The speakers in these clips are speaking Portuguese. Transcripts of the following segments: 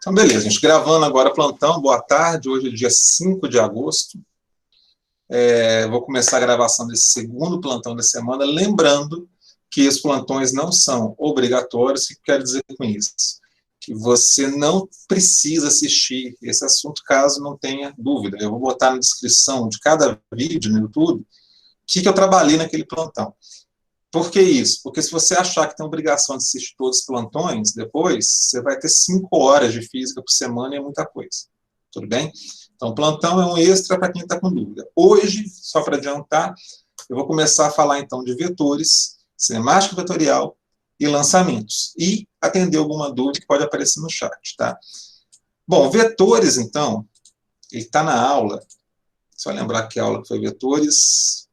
Então, beleza, gente, gravando agora plantão, boa tarde, hoje é dia 5 de agosto, vou começar a gravação desse segundo plantão da semana, lembrando que os plantões não são obrigatórios. O que eu quero dizer com isso? Que você não precisa assistir esse assunto caso não tenha dúvida. Eu vou botar na descrição de cada vídeo no YouTube o que eu trabalhei naquele plantão. Por que isso? Porque se você achar que tem obrigação de assistir todos os plantões depois, você vai ter 5 horas de física por semana e é muita coisa. Tudo bem? Então, plantão é um extra para quem está com dúvida. Hoje, só para adiantar, eu vou começar a falar então de vetores, cinemática vetorial e lançamentos. E atender alguma dúvida que pode aparecer no chat, tá? Bom, vetores, então, ele está na aula. Só lembrar que a aula foi vetores,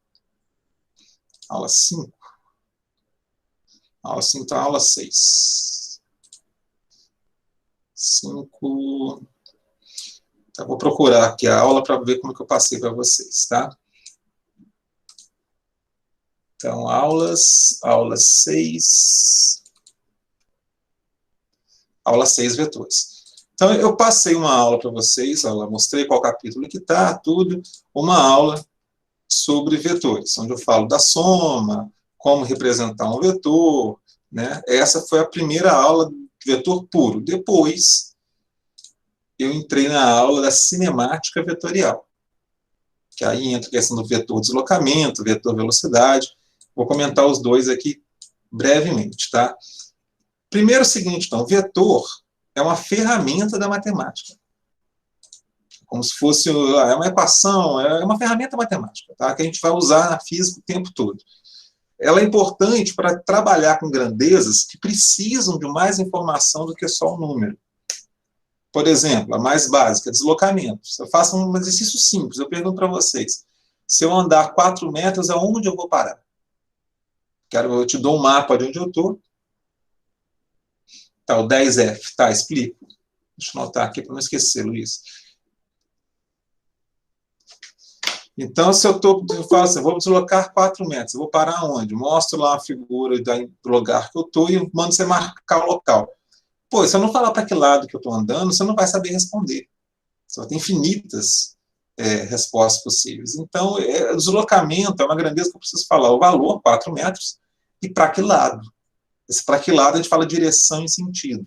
aula 5. Aula 5, então, aula 6. 5. Então, vou procurar aqui a aula para ver como que eu passei para vocês, tá? Então, aula 6. Aula 6, vetores. Então, eu passei uma aula para vocês, eu mostrei qual capítulo que está, tudo, uma aula sobre vetores, onde eu falo da soma, como representar um vetor, né? Essa foi a primeira aula de vetor puro. Depois, eu entrei na aula da cinemática vetorial, que aí entra a questão do vetor deslocamento, vetor velocidade. Vou comentar os dois aqui brevemente, tá? Primeiro o seguinte, então, vetor é uma ferramenta da matemática. Como se fosse uma equação, é uma ferramenta matemática, tá? Que a gente vai usar na física o tempo todo. Ela é importante para trabalhar com grandezas que precisam de mais informação do que só o número. Por exemplo, a mais básica, deslocamento. Eu faço um exercício simples, eu pergunto para vocês, se eu andar 4 metros, aonde eu vou parar? Eu te dou um mapa de onde eu estou. Tá, o 10F, tá, explico. Deixa eu anotar aqui para não esquecer, Luiz. Então, se eu falo assim, vou deslocar 4 metros, eu vou parar onde? Mostro lá a figura do lugar que eu estou e mando você marcar o local. Pô, se eu não falar para que lado que eu estou andando, você não vai saber responder. Você vai ter infinitas respostas possíveis. Então, o deslocamento é uma grandeza que eu preciso falar. O valor, 4 metros, e para que lado. Esse para que lado a gente fala direção e sentido.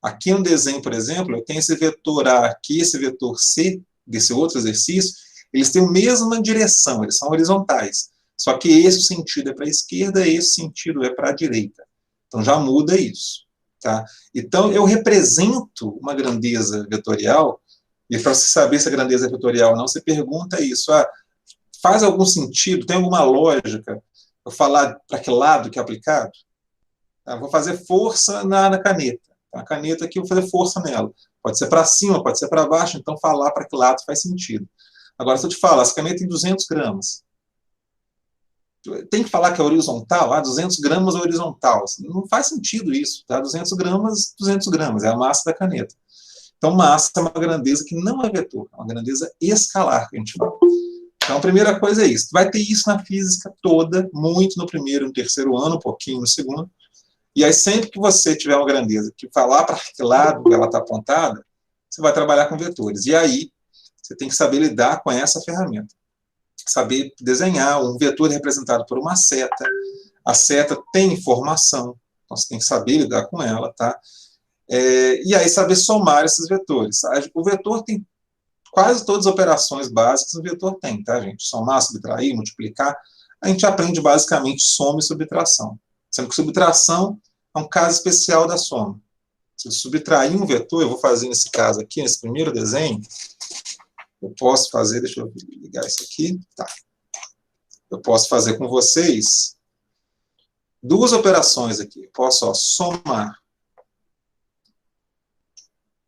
Aqui no desenho, por exemplo, eu tenho esse vetor A aqui, esse vetor C, desse outro exercício, eles têm a mesma direção, eles são horizontais. Só que esse sentido é para a esquerda, esse sentido é para a direita. Então já muda isso. Tá? Então eu represento uma grandeza vetorial, e para você saber se a grandeza é vetorial ou não, você pergunta isso. Faz algum sentido, tem alguma lógica eu falar para que lado que é aplicado? Tá? Vou fazer força na caneta. A caneta aqui, eu vou fazer força nela. Pode ser para cima, pode ser para baixo, então falar para que lado faz sentido. Agora, se eu te falar, essa caneta tem 200 gramas. Tem que falar que é horizontal? 200 gramas é horizontal. Não faz sentido isso. Tá? 200 gramas, é a massa da caneta. Então, massa é uma grandeza que não é vetor, é uma grandeza escalar, que a gente fala. Então, a primeira coisa é isso. Vai ter isso na física toda, muito no primeiro e no terceiro ano, um pouquinho no segundo. E aí, sempre que você tiver uma grandeza que falar para que lado ela está apontada, você vai trabalhar com vetores. E aí, você tem que saber lidar com essa ferramenta. Saber desenhar um vetor representado por uma seta. A seta tem informação, então você tem que saber lidar com ela, tá? E aí, saber somar esses vetores. O vetor tem quase todas as operações básicas, o vetor tem, tá, gente? Somar, subtrair, multiplicar. A gente aprende basicamente soma e subtração. Sendo que subtração é um caso especial da soma. Se eu subtrair um vetor, eu vou fazer nesse caso aqui, nesse primeiro desenho, eu posso fazer, deixa eu ligar isso aqui, tá. Eu posso fazer com vocês 2 operações aqui. Eu posso somar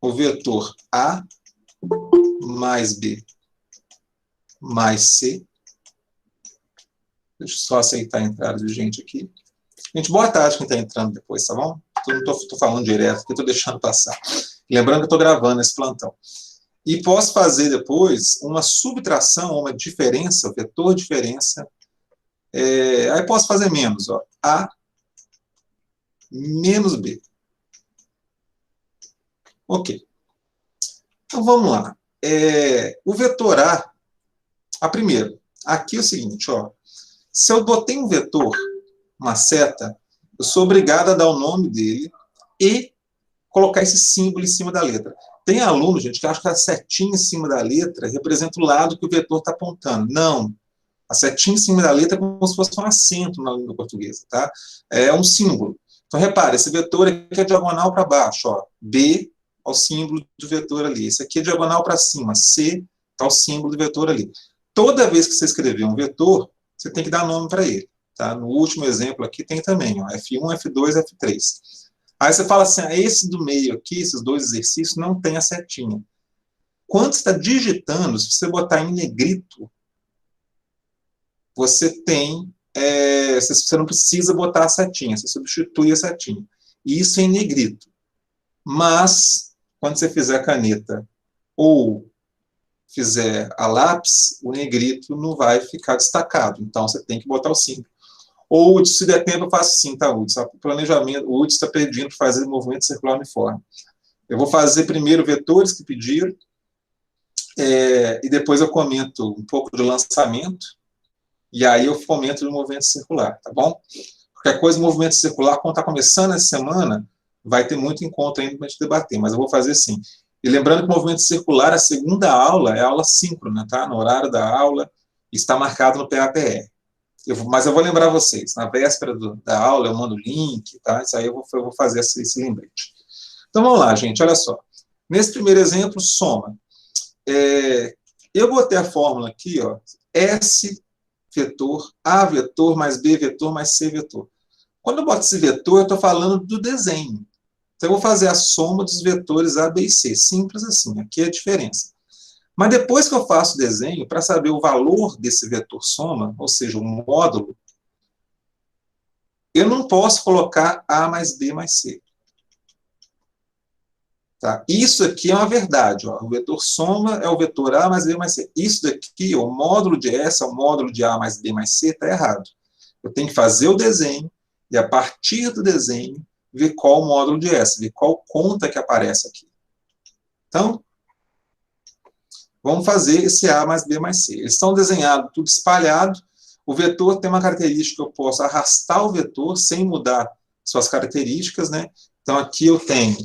o vetor A mais B mais C. Deixa eu só aceitar a entrada de gente aqui. Gente, boa tarde quem está entrando depois, tá bom? Eu não estou falando direto, porque estou deixando passar. Lembrando que eu estou gravando esse plantão. E posso fazer depois uma subtração, uma diferença, vetor diferença. Aí posso fazer menos, ó, A menos B. Ok. Então, vamos lá. O vetor primeiro, aqui é o seguinte, ó, se eu botei um vetor, uma seta, eu sou obrigado a dar o nome dele e colocar esse símbolo em cima da letra. Tem aluno, gente, que acha que a setinha em cima da letra representa o lado que o vetor está apontando. Não. A setinha em cima da letra é como se fosse um acento na língua portuguesa, tá? É um símbolo. Então, repare, esse vetor aqui é diagonal para baixo, ó. B é o símbolo do vetor ali. Esse aqui é diagonal para cima. C é o símbolo do vetor ali. Toda vez que você escrever um vetor, você tem que dar nome para ele. Tá? No último exemplo aqui tem também, ó, F1, F2, F3. Aí você fala assim, esse do meio aqui, esses dois exercícios, não tem a setinha. Quando você está digitando, se você botar em negrito, você tem, você não precisa botar a setinha, você substitui a setinha. E isso é em negrito. Mas, quando você fizer a caneta ou fizer a lápis, o negrito não vai ficar destacado. Então, você tem que botar o símbolo. Ou, se der tempo, eu faço assim, tá, Uds? O planejamento, o Uds está pedindo para fazer movimento circular uniforme. Eu vou fazer primeiro vetores que pediram, e depois eu comento um pouco do lançamento, e aí eu comento do movimento circular, tá bom? Qualquer coisa, movimento circular, quando está começando essa semana, vai ter muito encontro ainda para a gente debater, mas eu vou fazer assim. E lembrando que o movimento circular, a segunda aula, é aula síncrona, tá? No horário da aula, está marcado no PAPR. Mas eu vou lembrar vocês, na véspera da aula eu mando o link, tá? Isso aí eu vou fazer esse lembrete. Então vamos lá, gente, olha só. Nesse primeiro exemplo, soma. Eu botei a fórmula aqui, ó, S vetor, A vetor, mais B vetor, mais C vetor. Quando eu boto esse vetor, eu estou falando do desenho. Então, eu vou fazer a soma dos vetores A, B e C. Simples assim, aqui é a diferença. Mas depois que eu faço o desenho, para saber o valor desse vetor soma, ou seja, o módulo, eu não posso colocar A mais B mais C. Tá? Isso aqui é uma verdade. Ó. O vetor soma é o vetor A mais B mais C. Isso daqui, o módulo de S é o módulo de A mais B mais C, está errado. Eu tenho que fazer o desenho e, a partir do desenho, ver qual o módulo de S, ver qual conta que aparece aqui. Então, vamos fazer esse A mais B mais C. Eles estão desenhados tudo espalhado. O vetor tem uma característica que eu posso arrastar o vetor sem mudar suas características, né? Então, aqui eu tenho...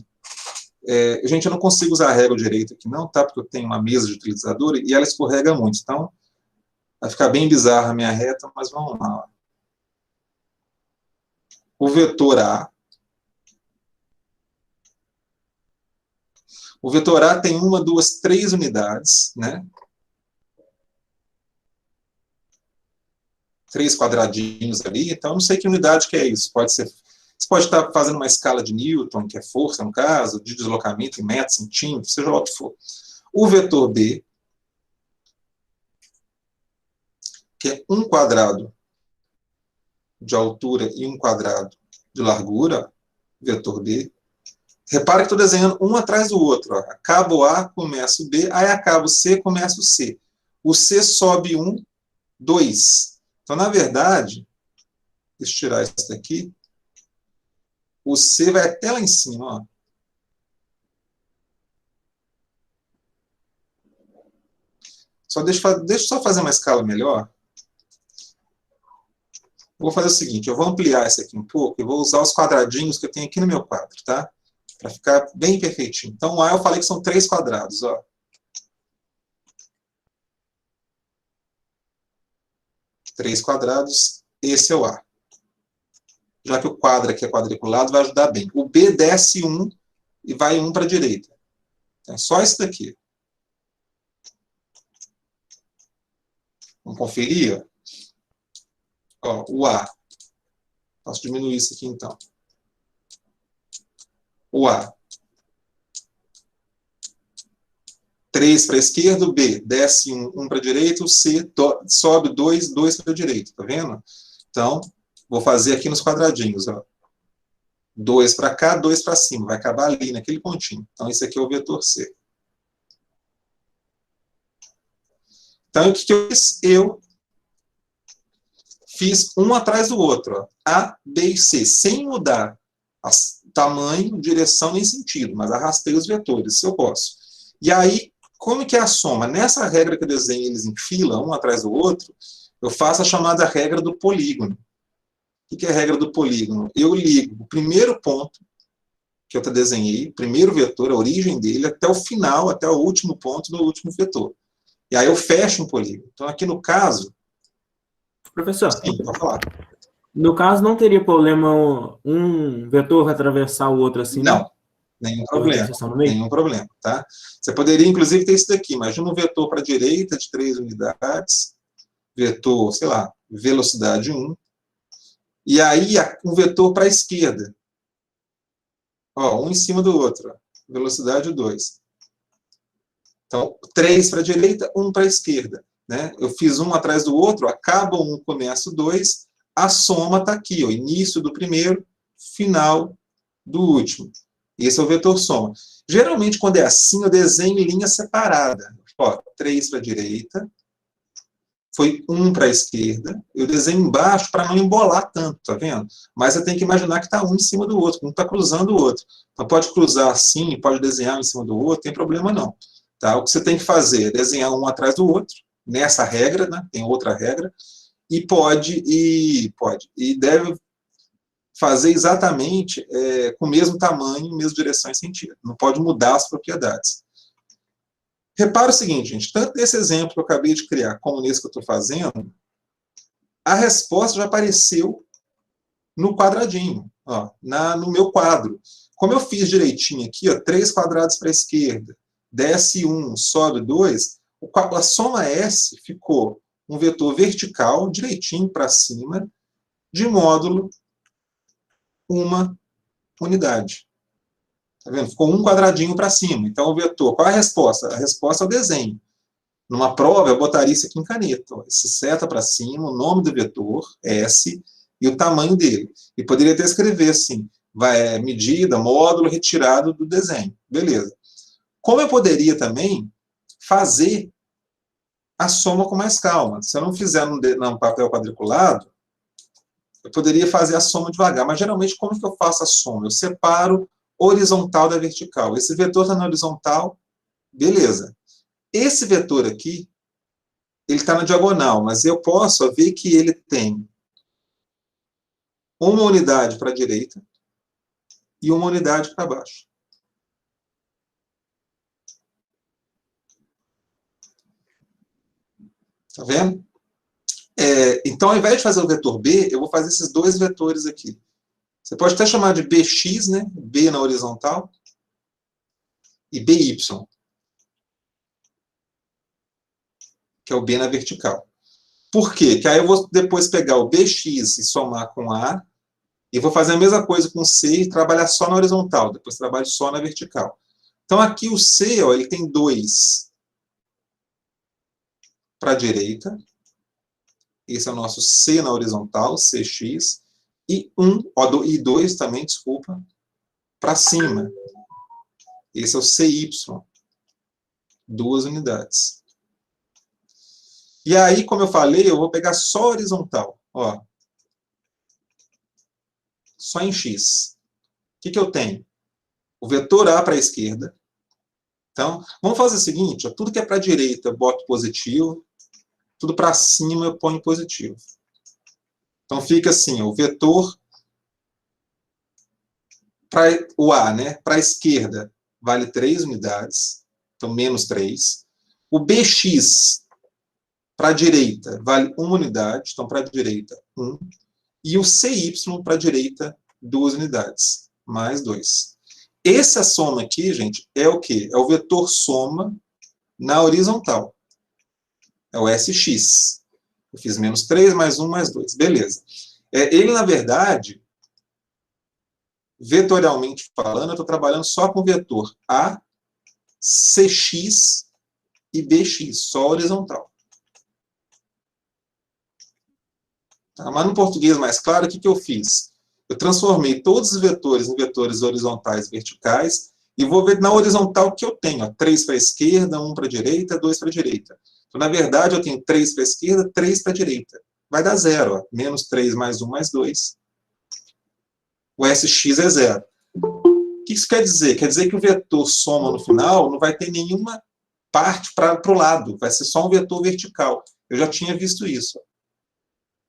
gente, eu não consigo usar a régua direito aqui não, tá? Porque eu tenho uma mesa de utilizador e ela escorrega muito. Então, vai ficar bem bizarra a minha reta, mas vamos lá. Ó. O vetor A. O vetor A tem 1, 2, 3 unidades, né? 3 quadradinhos ali, então não sei que unidade que é isso. Você pode estar fazendo uma escala de Newton, que é força, no caso, de deslocamento em metros, centímetros, seja lá o que for. O vetor B, que é 1 quadrado de altura e 1 quadrado de largura, vetor B. Repare que estou desenhando um atrás do outro. Ó. Acaba o A, começa o B, aí acaba o C, começa o C. O C sobe 1, 2. Então, na verdade, deixa eu tirar isso daqui. O C vai até lá em cima. Ó. Deixa eu só fazer uma escala melhor. Vou fazer o seguinte, eu vou ampliar isso aqui um pouco e vou usar os quadradinhos que eu tenho aqui no meu quadro, tá? Para ficar bem perfeitinho. Então, o A eu falei que são 3 quadrados, ó. 3 quadrados, esse é o A. Já que o quadro aqui é quadriculado, vai ajudar bem. O B desce 1 e vai 1 para a direita. Então, é só isso daqui. Vamos conferir? Ó, o A. Posso diminuir isso aqui, então. O A. 3 para a esquerda, o B desce 1 para a direita, o C sobe 2 para a direita, tá vendo? Então, vou fazer aqui nos quadradinhos, ó. 2 para cá, 2 para cima, vai acabar ali, naquele pontinho. Então, esse aqui é o vetor C. Então, o que eu fiz? Eu fiz um atrás do outro, ó. A, B e C, sem mudar tamanho, direção nem sentido, mas arrastei os vetores, se eu posso. E aí, como que é a soma? Nessa regra que eu desenho eles em fila, um atrás do outro, eu faço a chamada regra do polígono. O que é a regra do polígono? Eu ligo o primeiro ponto que eu desenhei, o primeiro vetor, a origem dele, até o final, até o último ponto do último vetor. E aí eu fecho um polígono. Então, aqui no caso... Professor, sim, pode falar. No caso, não teria problema um vetor atravessar o outro assim, não? Não, nenhum Houve problema. interseção no meio? Nenhum problema, tá? Você poderia, inclusive, ter isso daqui. Imagina um vetor para a direita de 3 unidades, vetor, sei lá, velocidade 1, e aí um vetor para a esquerda. Ó, um em cima do outro. Ó, velocidade 2. Então, 3 para a direita, 1 para a esquerda. Né? Eu fiz um atrás do outro, acaba um, começa o 2, a soma está aqui, ó, início do primeiro, final do último. Esse é o vetor soma. Geralmente, quando é assim, eu desenho em linha separada. Ó, 3 para a direita, foi 1 para a esquerda, eu desenho embaixo para não embolar tanto, tá vendo? Mas você tem que imaginar que está um em cima do outro, um está cruzando o outro. Então, pode cruzar assim, pode desenhar um em cima do outro, não tem problema não. Tá? O que você tem que fazer é desenhar um atrás do outro, nessa regra, né? Tem outra regra, e deve fazer exatamente com o mesmo tamanho, mesma direção e sentido. Não pode mudar as propriedades. Repara o seguinte, gente, tanto nesse exemplo que eu acabei de criar, como nesse que eu estou fazendo, a resposta já apareceu no quadradinho, ó, no meu quadro. Como eu fiz direitinho aqui, ó, 3 quadrados para a esquerda, desce 1, sobe 2, a soma S ficou um vetor vertical, direitinho para cima, de módulo 1 unidade. Tá vendo? Ficou um quadradinho para cima. Então, o vetor, qual é a resposta? A resposta é o desenho. Numa prova, eu botaria isso aqui em caneta. Ó, esse seta para cima, o nome do vetor, S, e o tamanho dele. E poderia até escrever assim, medida, módulo retirado do desenho. Beleza. Como eu poderia também fazer a soma com mais calma. Se eu não fizer num papel quadriculado, eu poderia fazer a soma devagar. Mas, geralmente, como que eu faço a soma? Eu separo horizontal da vertical. Esse vetor está na horizontal, beleza. Esse vetor aqui, ele está na diagonal, mas eu posso ver que ele tem uma unidade para a direita e uma unidade para baixo. Tá vendo? Então, ao invés de fazer o vetor B, eu vou fazer esses dois vetores aqui. Você pode até chamar de BX, né? B na horizontal, e BY, que é o B na vertical. Por quê? Que aí eu vou depois pegar o BX e somar com A, e vou fazer a mesma coisa com C e trabalhar só na horizontal, depois trabalho só na vertical. Então, aqui o C, ó, ele tem 2 para a direita, esse é o nosso C na horizontal, CX, e 2 também, desculpa, para cima. Esse é o CY, 2 unidades. E aí, como eu falei, eu vou pegar só horizontal, ó, só em X. O que eu tenho? O vetor A para a esquerda. Então, vamos fazer o seguinte, ó, tudo que é para a direita eu boto positivo, tudo para cima eu ponho positivo. Então, fica assim, ó, o vetor para o A, né, para a esquerda, vale 3 unidades, então menos 3. O BX para a direita vale 1 unidade, então para a direita 1. E o CY para a direita, 2 unidades, mais 2. Essa soma aqui, gente, é o quê? É o vetor soma na horizontal. É o SX. Eu fiz menos 3, mais 1, mais 2. Beleza. Ele, na verdade, vetorialmente falando, eu estou trabalhando só com o vetor A, CX e BX, só horizontal. Tá? Mas no português mais claro, o que eu fiz? Eu transformei todos os vetores em vetores horizontais e verticais, e vou ver na horizontal o que eu tenho. Ó, 3 para a esquerda, 1 para a direita, 2 para a direita. Então, na verdade, eu tenho 3 para a esquerda, 3 para a direita. Vai dar 0. Ó. Menos 3 mais 1 mais 2. O SX é 0. O que isso quer dizer? Quer dizer que o vetor soma no final não vai ter nenhuma parte para o lado, vai ser só um vetor vertical. Eu já tinha visto isso.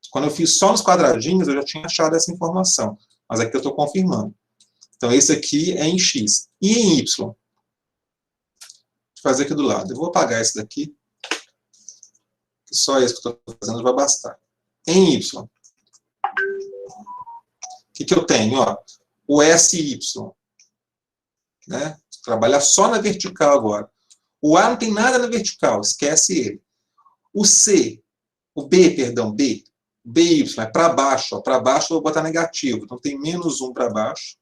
Quando eu fiz só nos quadradinhos, eu já tinha achado essa informação. Mas aqui eu estou confirmando. Então, esse aqui é em x. E em y? Vou fazer aqui do lado. Eu vou apagar esse daqui. Só esse que eu estou fazendo vai bastar. Em y. O que eu tenho? Ó, o SY. Né? Vou trabalhar só na vertical agora. O A não tem nada na vertical, esquece ele. O C, o B, perdão, B. BY é para baixo. Para baixo eu vou botar negativo. Então tem menos 1 para baixo.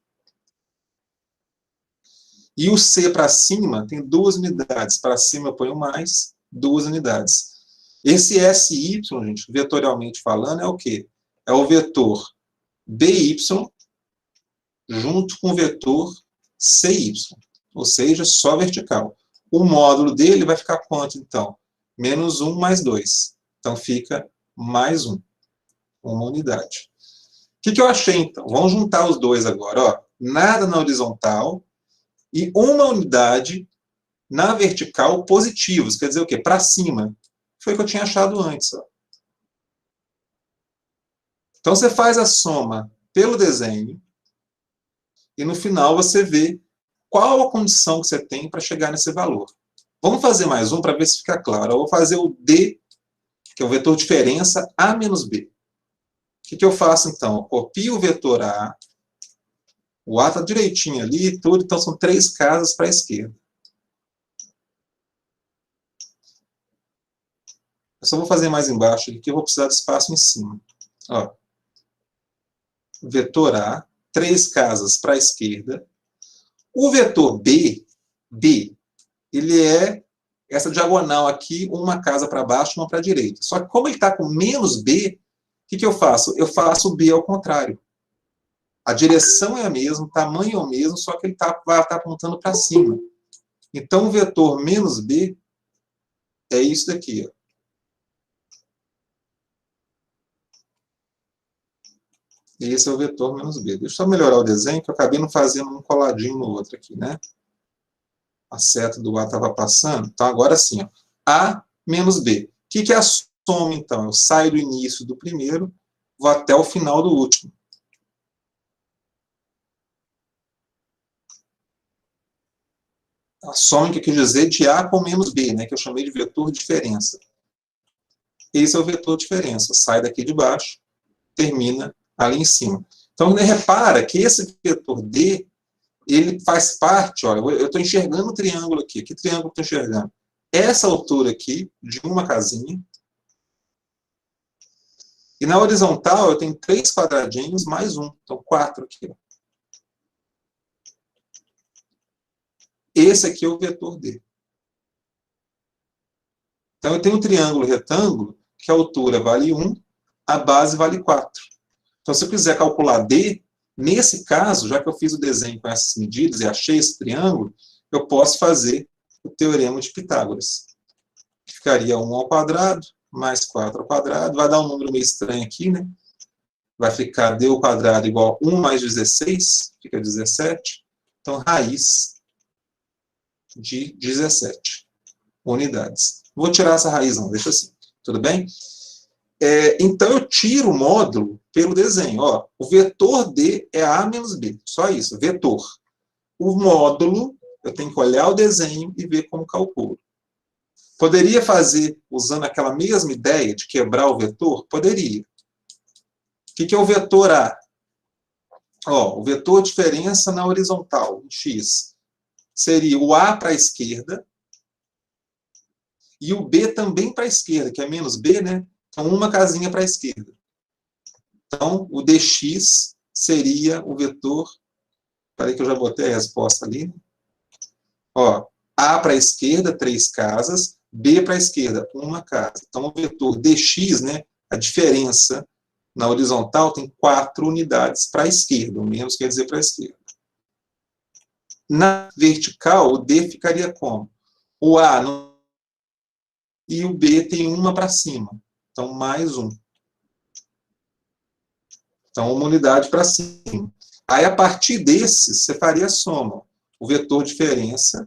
E o C para cima tem 2 unidades. Para cima eu ponho mais 2 unidades. Esse SY, gente, vetorialmente falando, é o quê? É o vetor BY junto com o vetor CY. Ou seja, só vertical. O módulo dele vai ficar quanto, então? Menos 1 mais 2. Então fica mais 1. Uma unidade. O que eu achei, então? Vamos juntar os dois agora. Ó. Nada na horizontal e uma unidade na vertical positivos. Quer dizer o quê? Para cima. Foi o que eu tinha achado antes. Ó. Então, você faz a soma pelo desenho e, no final, você vê qual a condição que você tem para chegar nesse valor. Vamos fazer mais um para ver se fica claro. Eu vou fazer o D, que é o vetor diferença, A menos B. O que eu faço, então? Eu copio o vetor A. O A está direitinho ali e tudo, então são 3 casas para a esquerda. Eu só vou fazer mais embaixo aqui, que eu vou precisar de espaço em cima. Ó. Vetor A, 3 casas para a esquerda. O vetor B, ele é essa diagonal aqui, uma casa para baixo, uma para a direita. Só que como ele está com menos B, o que eu faço? Eu faço o B ao contrário. A direção é a mesma, o tamanho é o mesmo, só que ele vai estar apontando para cima. Então, o vetor menos B é isso daqui. Ó. Esse é o vetor menos B. Deixa eu só melhorar o desenho, que eu acabei não fazendo um coladinho no outro aqui, né? A seta do A estava passando. Então, agora sim, ó. A menos B. O que é a soma, então? Eu saio do início do primeiro, vou até o final do último. A soma que eu quis dizer de A com menos B, né, que eu chamei de vetor diferença. Esse é o vetor diferença. Sai daqui de baixo, termina ali em cima. Então, repara que esse vetor D, ele faz parte, olha, eu estou enxergando um triângulo aqui. Que triângulo eu estou enxergando? Essa altura aqui, de uma casinha. E na horizontal, eu tenho 3 quadradinhos mais 1. Então, 4 aqui. Ó. Esse aqui é o vetor D. Então, eu tenho um triângulo retângulo, que a altura vale 1, a base vale 4. Então, se eu quiser calcular D, nesse caso, já que eu fiz o desenho com essas medidas e achei esse triângulo, eu posso fazer o teorema de Pitágoras. Que ficaria 1 ao quadrado, mais 4 ao quadrado. Vai dar um número meio estranho aqui, né? Vai ficar D ao quadrado igual a 1 mais 16, fica 17. Então, raiz de 17 unidades. Vou tirar essa raiz, não, deixa assim. Tudo bem? Então, eu tiro o módulo pelo desenho. Ó, o vetor D é A menos B. Só isso, vetor. O módulo, eu tenho que olhar o desenho e ver como calculo. Poderia fazer usando aquela mesma ideia de quebrar o vetor? Poderia. O que é o vetor A? Ó, o vetor diferença na horizontal, x, seria o A para a esquerda e o B também para a esquerda, que é menos B, né? Então, uma casinha para a esquerda. Então, o dx seria o vetor... Espera aí que eu já botei a resposta ali. Ó, A para a esquerda, 3 casas. B para a esquerda, uma casa. Então, o vetor dx, né, a diferença na horizontal, tem 4 unidades para a esquerda. O menos quer dizer para a esquerda. Na vertical, o D ficaria como? O A não... e o B tem uma para cima. Então, mais 1. Então, uma unidade para cima. Aí, a partir desses, você faria a soma. O vetor diferença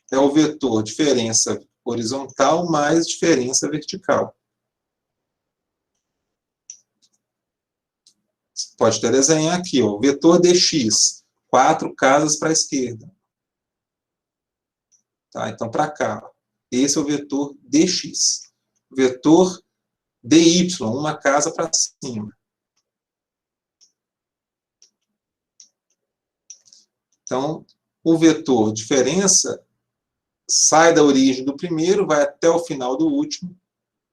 é o vetor diferença horizontal mais diferença vertical. Você pode até desenhar aqui, ó, o vetor dx, 4 casas para a esquerda. Tá? Então, para cá. Ó. Esse é o vetor dx. O vetor dy, uma casa para cima. Então, o vetor diferença sai da origem do primeiro, vai até o final do último.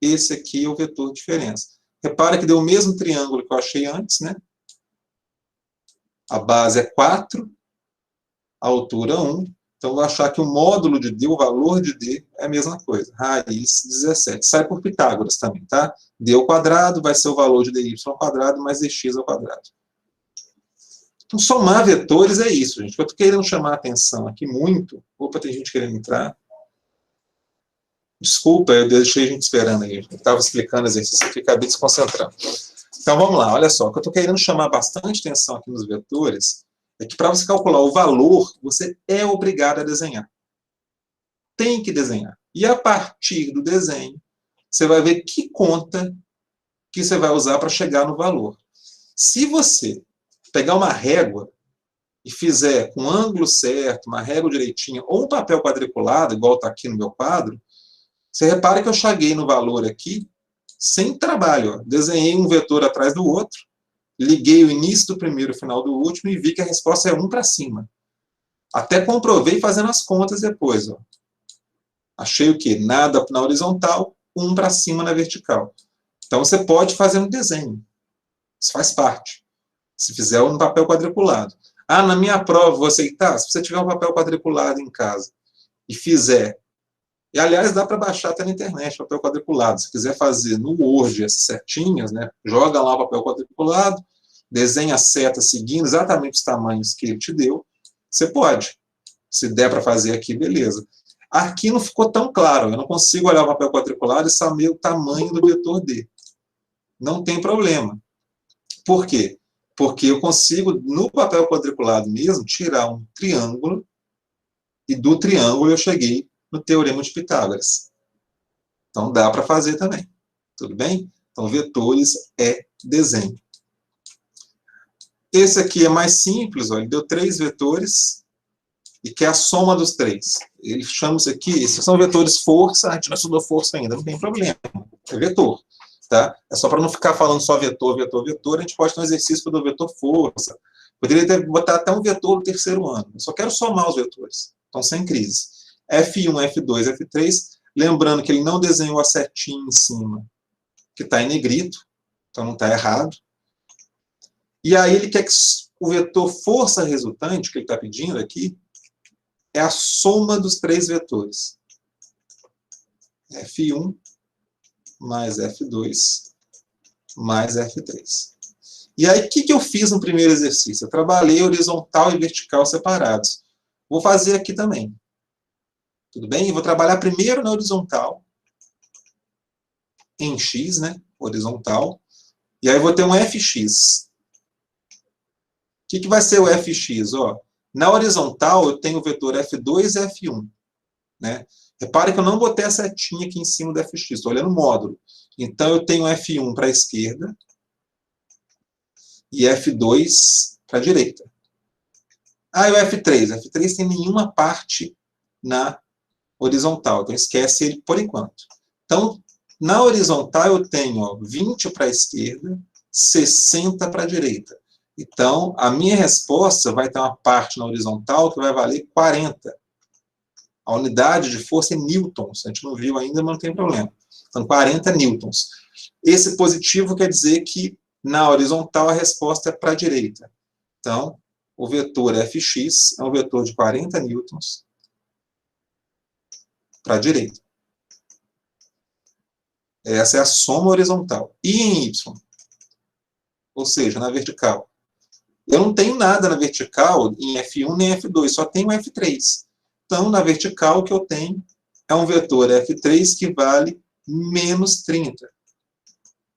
Esse aqui é o vetor diferença. Repara que deu o mesmo triângulo que eu achei antes, né? A base é 4, a altura 1. Então, eu vou achar que o módulo de D, o valor de D, é a mesma coisa. Raiz 17. Sai por Pitágoras também, tá? D ao quadrado vai ser o valor de dy ao quadrado mais dx ao quadrado. Então, somar vetores é isso, gente. Eu estou querendo chamar a atenção aqui muito. Opa, tem gente querendo entrar. Desculpa, eu deixei a gente esperando aí. Eu estava explicando o exercício aqui, acabei desconcentrando. Então, vamos lá, olha só. O que eu estou querendo chamar bastante atenção aqui nos vetores é que para você calcular o valor, você é obrigado a desenhar. Tem que desenhar. E a partir do desenho, você vai ver que conta que você vai usar para chegar no valor. Se você pegar uma régua e fizer com o ângulo certo, uma régua direitinha, ou um papel quadriculado, igual está aqui no meu quadro, você repara que eu cheguei no valor aqui sem trabalho. Ó. Desenhei um vetor atrás do outro, liguei o início do primeiro e o final do último e vi que a resposta é 1 para cima. Até comprovei fazendo as contas depois. Ó. Achei o quê? Nada na horizontal, 1 para cima na vertical. Então, você pode fazer um desenho. Isso faz parte. Se fizer um papel quadriculado. Ah, na minha prova, vou aceitar? Se você tiver um papel quadriculado em casa e fizer... E, aliás, dá para baixar até na internet, papel quadriculado. Se quiser fazer no Word essas setinhas, né, joga lá o papel quadriculado, desenha a seta seguindo exatamente os tamanhos que ele te deu, você pode. Se der para fazer aqui, beleza. Aqui não ficou tão claro, eu não consigo olhar o papel quadriculado e saber o tamanho do vetor D. Não tem problema. Por quê? Porque eu consigo, no papel quadriculado mesmo, tirar um triângulo, e do triângulo eu cheguei no Teorema de Pitágoras. Então, dá para fazer também. Tudo bem? Então, vetores é desenho. Esse aqui é mais simples, ó, ele deu 3 vetores, e que é a soma dos 3. Ele chama isso aqui, esses são vetores força, a gente não estudou força ainda, não tem problema. É vetor. Tá? É só para não ficar falando só vetor, vetor, vetor, a gente pode ter um exercício do vetor força. Poderia botar até um vetor no terceiro ano. Eu só quero somar os vetores. Então, sem crise. F1, F2, F3. Lembrando que ele não desenhou a setinha em cima, que está em negrito. Então, não está errado. E aí, ele quer que o vetor força resultante, que ele está pedindo aqui, é a soma dos 3 vetores. F1 mais F2 mais F3. E aí, o que eu fiz no primeiro exercício? Eu trabalhei horizontal e vertical separados. Vou fazer aqui também. Tudo bem? Eu vou trabalhar primeiro na horizontal, em X, né? Horizontal. E aí eu vou ter um Fx. O que vai ser o Fx? Ó, na horizontal, eu tenho o vetor F2 e F1. Né? Repare que eu não botei a setinha aqui em cima do Fx. Estou olhando o módulo. Então, eu tenho F1 para a esquerda e F2 para a direita. Ah, e o F3? O F3 tem nenhuma parte na horizontal. Então, esquece ele por enquanto. Então, na horizontal, eu tenho ó, 20 para a esquerda, 60 para a direita. Então, a minha resposta vai ter uma parte na horizontal que vai valer 40. A unidade de força é newtons. A gente não viu ainda, mas não tem problema. Então, 40 newtons. Esse positivo quer dizer que, na horizontal, a resposta é para a direita. Então, o vetor Fx é um vetor de 40 newtons para a direita. Essa é a soma horizontal. E em y? Ou seja, na vertical. Eu não tenho nada na vertical em F1 nem F2, só tenho F3. Então, na vertical, o que eu tenho é um vetor F3 que vale menos 30.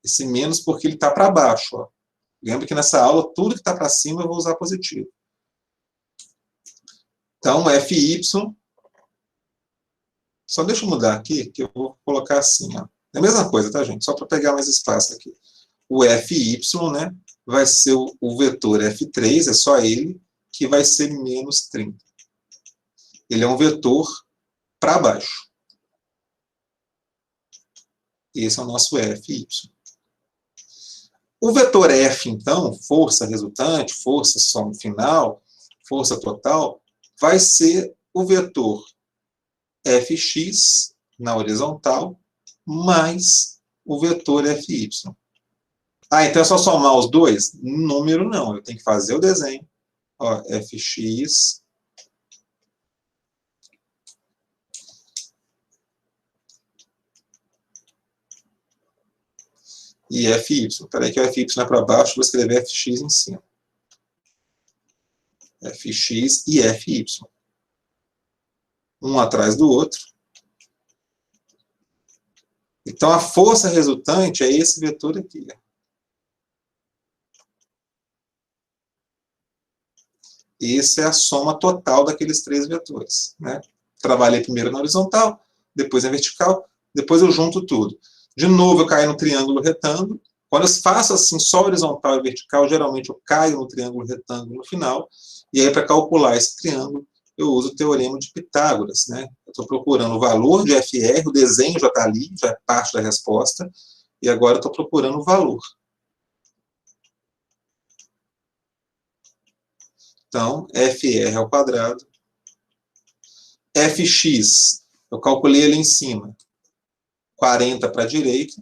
Esse menos porque ele está para baixo. Ó. Lembra que nessa aula, tudo que está para cima eu vou usar positivo. Então, FY, só deixa eu mudar aqui, que eu vou colocar assim, ó. É a mesma coisa, tá, gente? Só para pegar mais espaço aqui. O FY, né, vai ser o vetor F3, é só ele, que vai ser menos 30. Ele é um vetor para baixo. Esse é o nosso FY. O vetor F, então, força resultante, força soma final, força total, vai ser o vetor Fx na horizontal mais o vetor Fy. Ah, então é só somar os dois? Número não, eu tenho que fazer o desenho. Ó, Fx e Fy. Espera que o Fy não é para baixo, vou escrever Fx em cima. Fx e Fy. Um atrás do outro. Então, a força resultante é esse vetor aqui. Essa é a soma total daqueles três vetores, né? Trabalhei primeiro na horizontal, depois na vertical, depois eu junto tudo. De novo, eu caio no triângulo retângulo. Quando eu faço assim, só horizontal e vertical, geralmente eu caio no triângulo retângulo no final. E aí, para calcular esse triângulo, eu uso o teorema de Pitágoras, né? Eu estou procurando o valor de FR, o desenho já está ali, já é parte da resposta. E agora eu estou procurando o valor. Então, FR ao quadrado. Fx, eu calculei ali em cima. 40 para a direita.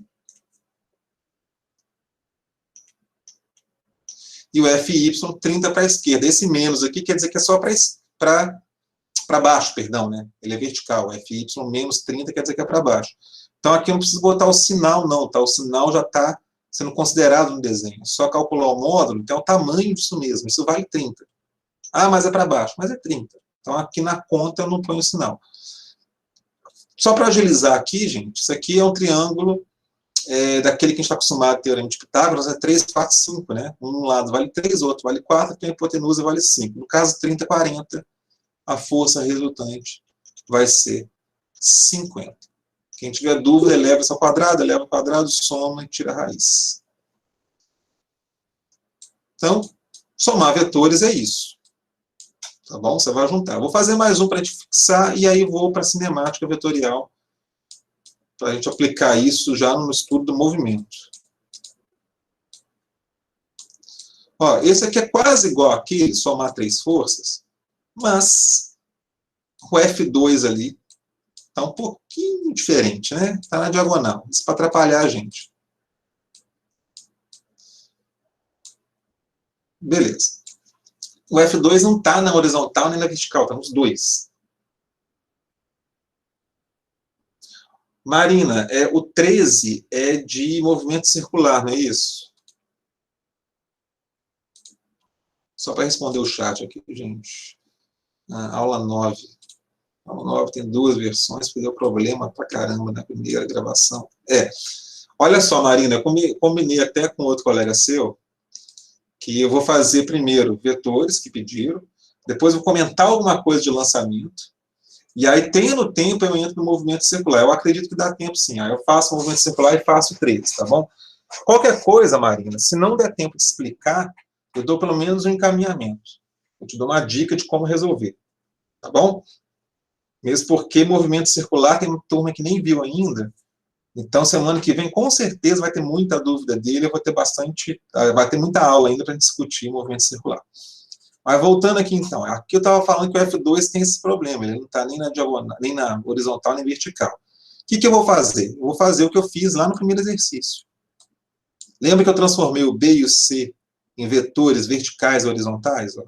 E o FY, 30 para a esquerda. Esse menos aqui quer dizer que é só para baixo, perdão, né? Ele é vertical. FY menos 30 quer dizer que é para baixo. Então, aqui eu não preciso botar o sinal, não, tá? O sinal já está sendo considerado no desenho. É só calcular o módulo, então é o tamanho disso mesmo. Isso vale 30. Ah, mas é para baixo. Mas é 30. Então, aqui na conta eu não ponho o sinal. Só para agilizar aqui, gente, isso aqui é um triângulo daquele que a gente está acostumado a teorema de Pitágoras, é 3, 4, 5, né? Um lado vale 3, outro vale 4, então a hipotenusa vale 5. No caso, 30, 40, a força resultante vai ser 50. Quem tiver dúvida, eleva isso ao quadrado, soma e tira a raiz. Então, somar vetores é isso. Tá bom? Você vai juntar. Vou fazer mais um para a gente fixar, e aí vou para a cinemática vetorial, para a gente aplicar isso já no estudo do movimento. Ó, esse aqui é quase igual aqui, somar três forças, mas o F2 ali está um pouquinho diferente, né? Está na diagonal. Isso para atrapalhar a gente. Beleza. O F2 não está na horizontal nem na vertical, está nos dois. Marina, o 13 é de movimento circular, não é isso? Só para responder o chat aqui, gente. Aula 9. Aula 9 tem duas versões, porque deu problema pra caramba na primeira gravação. Olha só, Marina, eu combinei até com outro colega seu, que eu vou fazer primeiro vetores que pediram, depois vou comentar alguma coisa de lançamento, e aí, tendo tempo, eu entro no movimento circular. Eu acredito que dá tempo, sim. Aí eu faço o movimento circular e faço 3, tá bom? Qualquer coisa, Marina, se não der tempo de explicar, eu dou pelo menos um encaminhamento. Eu te dou uma dica de como resolver, tá bom? Mesmo porque movimento circular tem uma turma que nem viu ainda, então semana que vem com certeza vai ter muita dúvida dele, eu vou ter vai ter muita aula ainda para discutir movimento circular. Mas voltando aqui então, aqui eu estava falando que o F2 tem esse problema, ele não está nem na diagonal, nem na horizontal, nem vertical. O que eu vou fazer? Eu vou fazer o que eu fiz lá no primeiro exercício. Lembra que eu transformei o B e o C em vetores verticais e horizontais? Ó?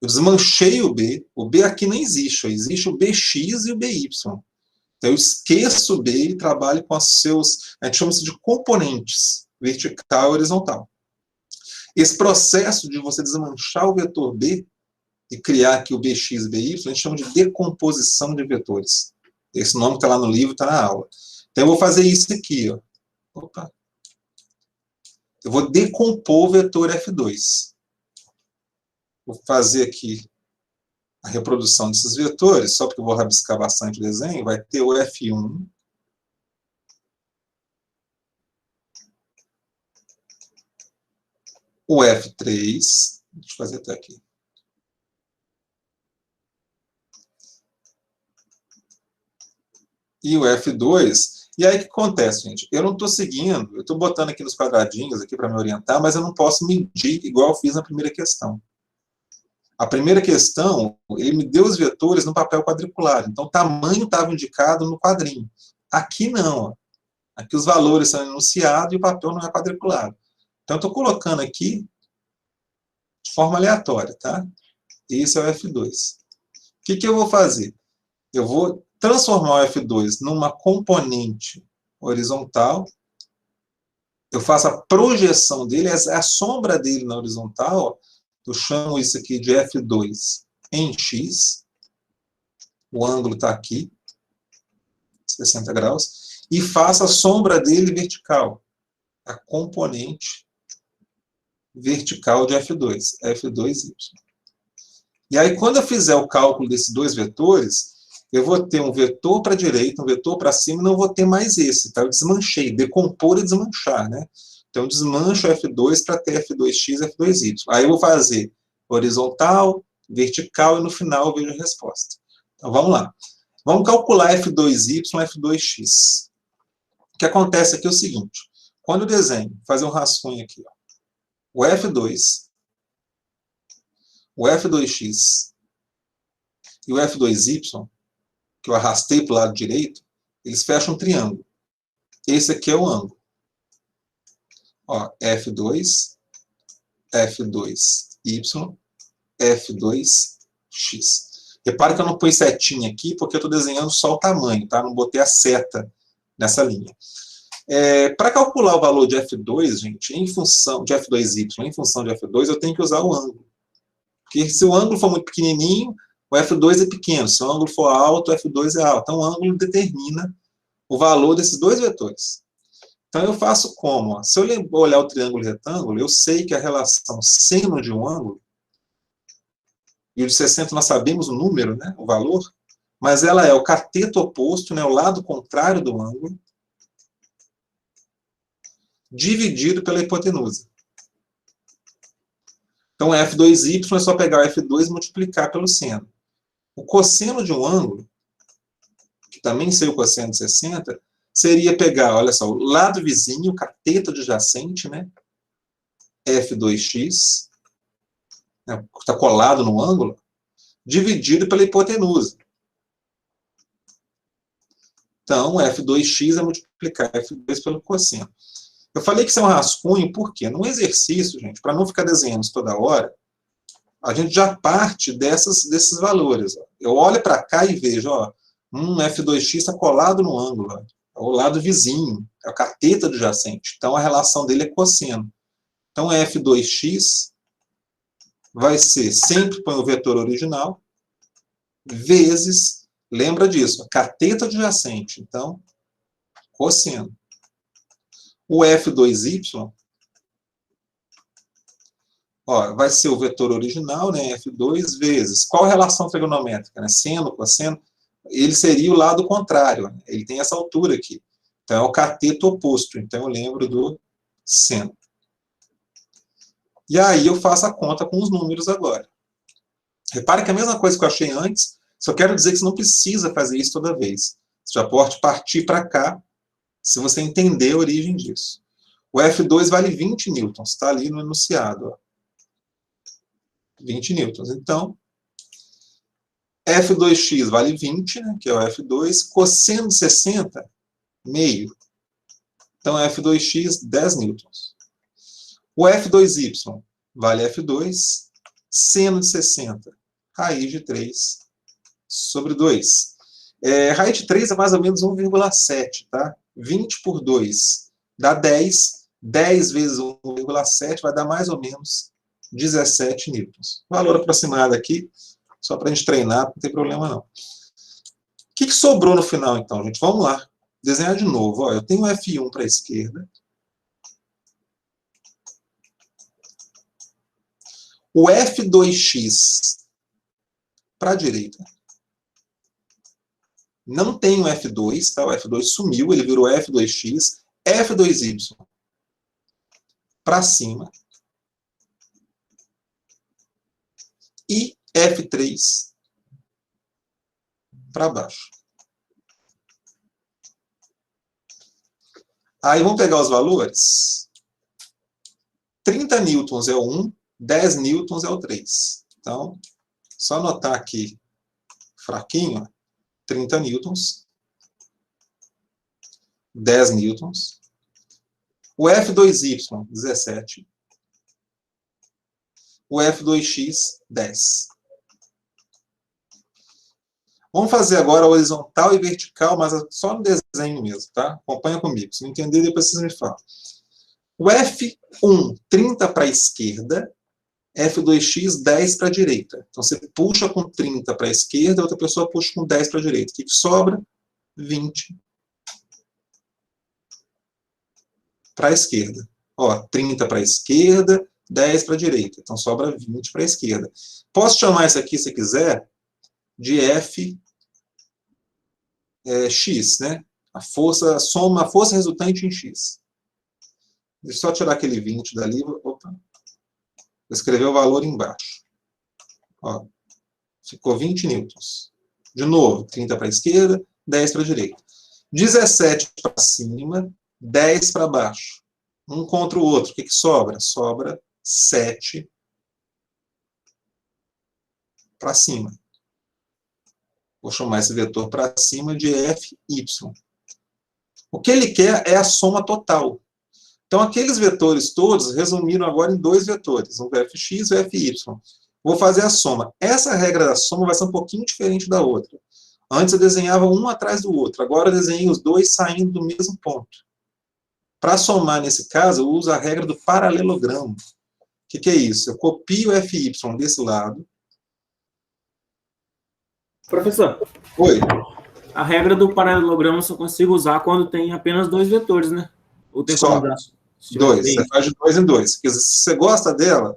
Eu desmanchei o B aqui não existe, ó, existe o BX e o BY. Então eu esqueço o B e trabalho com os seus, a gente chama isso de componentes, vertical e horizontal. Esse processo de você desmanchar o vetor B e criar aqui o BX e BY, a gente chama de decomposição de vetores. Esse nome está lá no livro, está na aula. Então eu vou fazer isso aqui. Ó. Opa. Eu vou decompor o vetor F2. Vou fazer aqui a reprodução desses vetores, só porque eu vou rabiscar bastante o desenho, vai ter o F1, o F3, deixa eu fazer até aqui. E o F2, e aí o que acontece, gente? Eu não estou seguindo, eu estou botando aqui nos quadradinhos aqui para me orientar, mas eu não posso medir igual eu fiz na primeira questão. A primeira questão, ele me deu os vetores no papel quadriculado, então o tamanho estava indicado no quadrinho. Aqui não, aqui os valores são enunciados e o papel não é quadriculado. Então eu estou colocando aqui de forma aleatória, tá? Esse é o F2. O que eu vou fazer? Eu vou transformar o F2 numa componente horizontal, eu faço a projeção dele, a sombra dele na horizontal, eu chamo isso aqui de F2 em X, o ângulo está aqui, 60 graus, e faço a sombra dele vertical, a componente vertical de F2, F2Y. E aí, quando eu fizer o cálculo desses dois vetores, eu vou ter um vetor para a direita, um vetor para cima, e não vou ter mais esse, tá? Eu desmanchei, decompor e desmanchar, né? Então, eu desmancho F2 para ter F2x, F2y. Aí eu vou fazer horizontal, vertical, e no final eu vejo a resposta. Então, vamos lá. Vamos calcular F2y, F2x. O que acontece aqui é o seguinte, quando eu desenho, fazer um rascunho aqui, ó, o F2, o F2x e o F2y, que eu arrastei para o lado direito, eles fecham um triângulo. Esse aqui é o ângulo. Ó, F2, F2y, F2x. Repare que eu não pus setinha aqui, porque eu estou desenhando só o tamanho, tá? Não botei a seta nessa linha. Para calcular o valor de F2, gente, em função de F2y, em função de F2, eu tenho que usar o ângulo. Porque se o ângulo for muito pequenininho, o F2 é pequeno. Se o ângulo for alto, o F2 é alto. Então, o ângulo determina o valor desses dois vetores. Então, eu faço como? Ó, se eu olhar o triângulo retângulo, eu sei que a relação seno de um ângulo, e o de 60 nós sabemos o número, né, o valor, mas ela é o cateto oposto, né, o lado contrário do ângulo, dividido pela hipotenusa. Então, F2y é só pegar o F2 e multiplicar pelo seno. O cosseno de um ângulo, que também sei o cosseno de 60, seria pegar, olha só, o lado vizinho, o cateto adjacente, né? F2x, né, está colado no ângulo, dividido pela hipotenusa. Então, F2x é multiplicar F2 pelo cosseno. Eu falei que isso é um rascunho, por quê? Num exercício, gente, para não ficar desenhando isso toda hora, a gente já parte desses valores. Ó. Eu olho para cá e vejo, ó, F2x está colado no ângulo, ó, é o lado vizinho, é o cateto adjacente. Então, a relação dele é cosseno. Então, F2x vai ser, sempre põe o vetor original, vezes, lembra disso, cateto adjacente. Então, cosseno. O F2y, ó, vai ser o vetor original, né, F2 vezes. Qual a relação trigonométrica? Né? Seno, cosseno. Ele seria o lado contrário. Né? Ele tem essa altura aqui. Então, é o cateto oposto. Então, eu lembro do seno. E aí, eu faço a conta com os números agora. Repare que a mesma coisa que eu achei antes, só quero dizer que você não precisa fazer isso toda vez. Você já pode partir para cá, se você entender a origem disso. O F2 vale 20 newtons, está ali no enunciado. Ó. 20 newtons. Então, F2x vale 20, né, que é o F2, cosseno de 60, meio. Então, F2x, 10 newtons. O F2y vale F2, seno de 60, raiz de 3 sobre 2. Raiz de 3 é mais ou menos 1,7, tá? 20 por 2 dá 10. 10 vezes 1,7 vai dar mais ou menos 17 newtons. Valor aproximado aqui, só para a gente treinar, não tem problema não. O que sobrou no final, então, gente? Vamos lá. Desenhar de novo. Ó, eu tenho F1 para a esquerda. O F2x para a direita. Não tem o F2, tá? O F2 sumiu, ele virou F2x, F2y para cima e F3 para baixo. Aí vamos pegar os valores. 30 newtons é o 1, 10 newtons é o 3. Então, só anotar aqui, fraquinho, 30 newtons, 10 newtons. O F2y, 17. O F2x, 10. Vamos fazer agora a horizontal e vertical, mas só no desenho mesmo, tá? Acompanha comigo. Se não entender, depois vocês me falam. O F1, 30 para a esquerda, F2x, 10 para a direita. Então, você puxa com 30 para a esquerda, a outra pessoa puxa com 10 para a direita. O que sobra? 20 para a esquerda. Ó, 30 para a esquerda, 10 para a direita. Então, sobra 20 para a esquerda. Posso chamar isso aqui, se quiser, de F x, né? A força resultante em x. Deixa eu só tirar aquele 20 dali. Opa. Vou escrever o valor embaixo. Ó, ficou 20 newtons. De novo, 30 para a esquerda, 10 para a direita. 17 para cima, 10 para baixo. Um contra o outro. O que sobra? Sobra 7 para cima. Vou chamar esse vetor para cima de FY. O que ele quer é a soma total. Então, aqueles vetores todos resumiram agora em dois vetores, o Fx e o Fy. Vou fazer a soma. Essa regra da soma vai ser um pouquinho diferente da outra. Antes eu desenhava um atrás do outro, agora eu desenhei os dois saindo do mesmo ponto. Para somar, nesse caso, eu uso a regra do paralelogramo. O que é isso? Eu copio o Fy desse lado. Professor. Oi. A regra do paralelogramo eu só consigo usar quando tem apenas dois vetores, né? Ou tem só. Como usar? Dois. Você faz de 2 em 2. Se você gosta dela,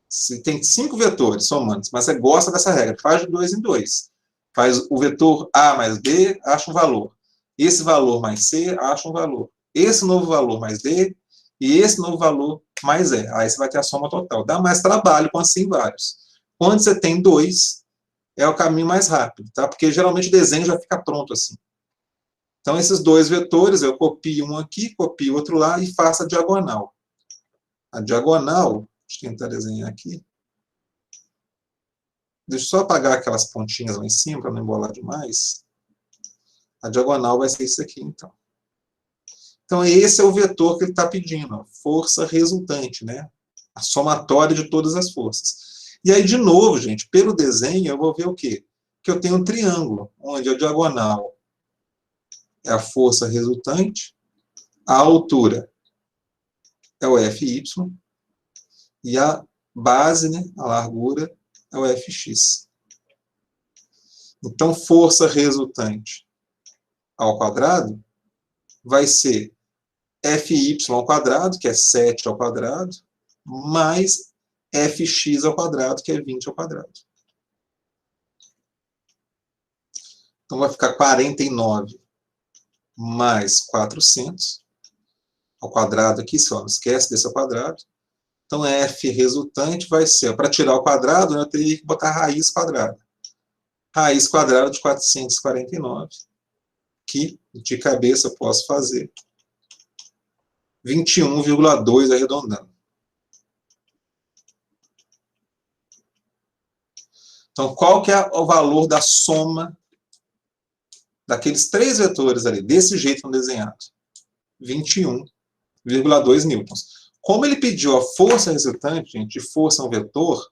se tem 5 vetores somantes, mas você gosta dessa regra, faz de 2 em 2. Faz o vetor A mais B, acha um valor. Esse valor mais C, acha um valor. Esse novo valor mais D, e esse novo valor mais E. Aí você vai ter a soma total. Dá mais trabalho com assim vários. Quando você tem 2, é o caminho mais rápido, tá? Porque geralmente o desenho já fica pronto assim. Então, esses dois vetores, eu copio um aqui, copio outro lá e faço a diagonal. A diagonal, deixa eu tentar desenhar aqui. Deixa eu só apagar aquelas pontinhas lá em cima, para não embolar demais. A diagonal vai ser isso aqui, então. Então, esse é o vetor que ele está pedindo, ó, força resultante, né? A somatória de todas as forças. E aí, de novo, gente, pelo desenho, eu vou ver o quê? Que eu tenho um triângulo, onde a diagonal é a força resultante, a altura é o Fy, e a base, né, a largura, é o Fx. Então, força resultante ao quadrado vai ser Fy ao quadrado, que é 7 ao quadrado, mais Fx ao quadrado, que é 20 ao quadrado. Então, vai ficar 49 mais 400 ao quadrado aqui, só não esquece desse ao quadrado. Então, F resultante vai ser, para tirar o quadrado, né, eu teria que botar raiz quadrada. Raiz quadrada de 449, que de cabeça eu posso fazer 21,2 arredondando. Então, qual que é o valor da soma daqueles três vetores ali, desse jeito como desenhado? 21,2 newtons. Como ele pediu a força resultante, gente, de força a um vetor,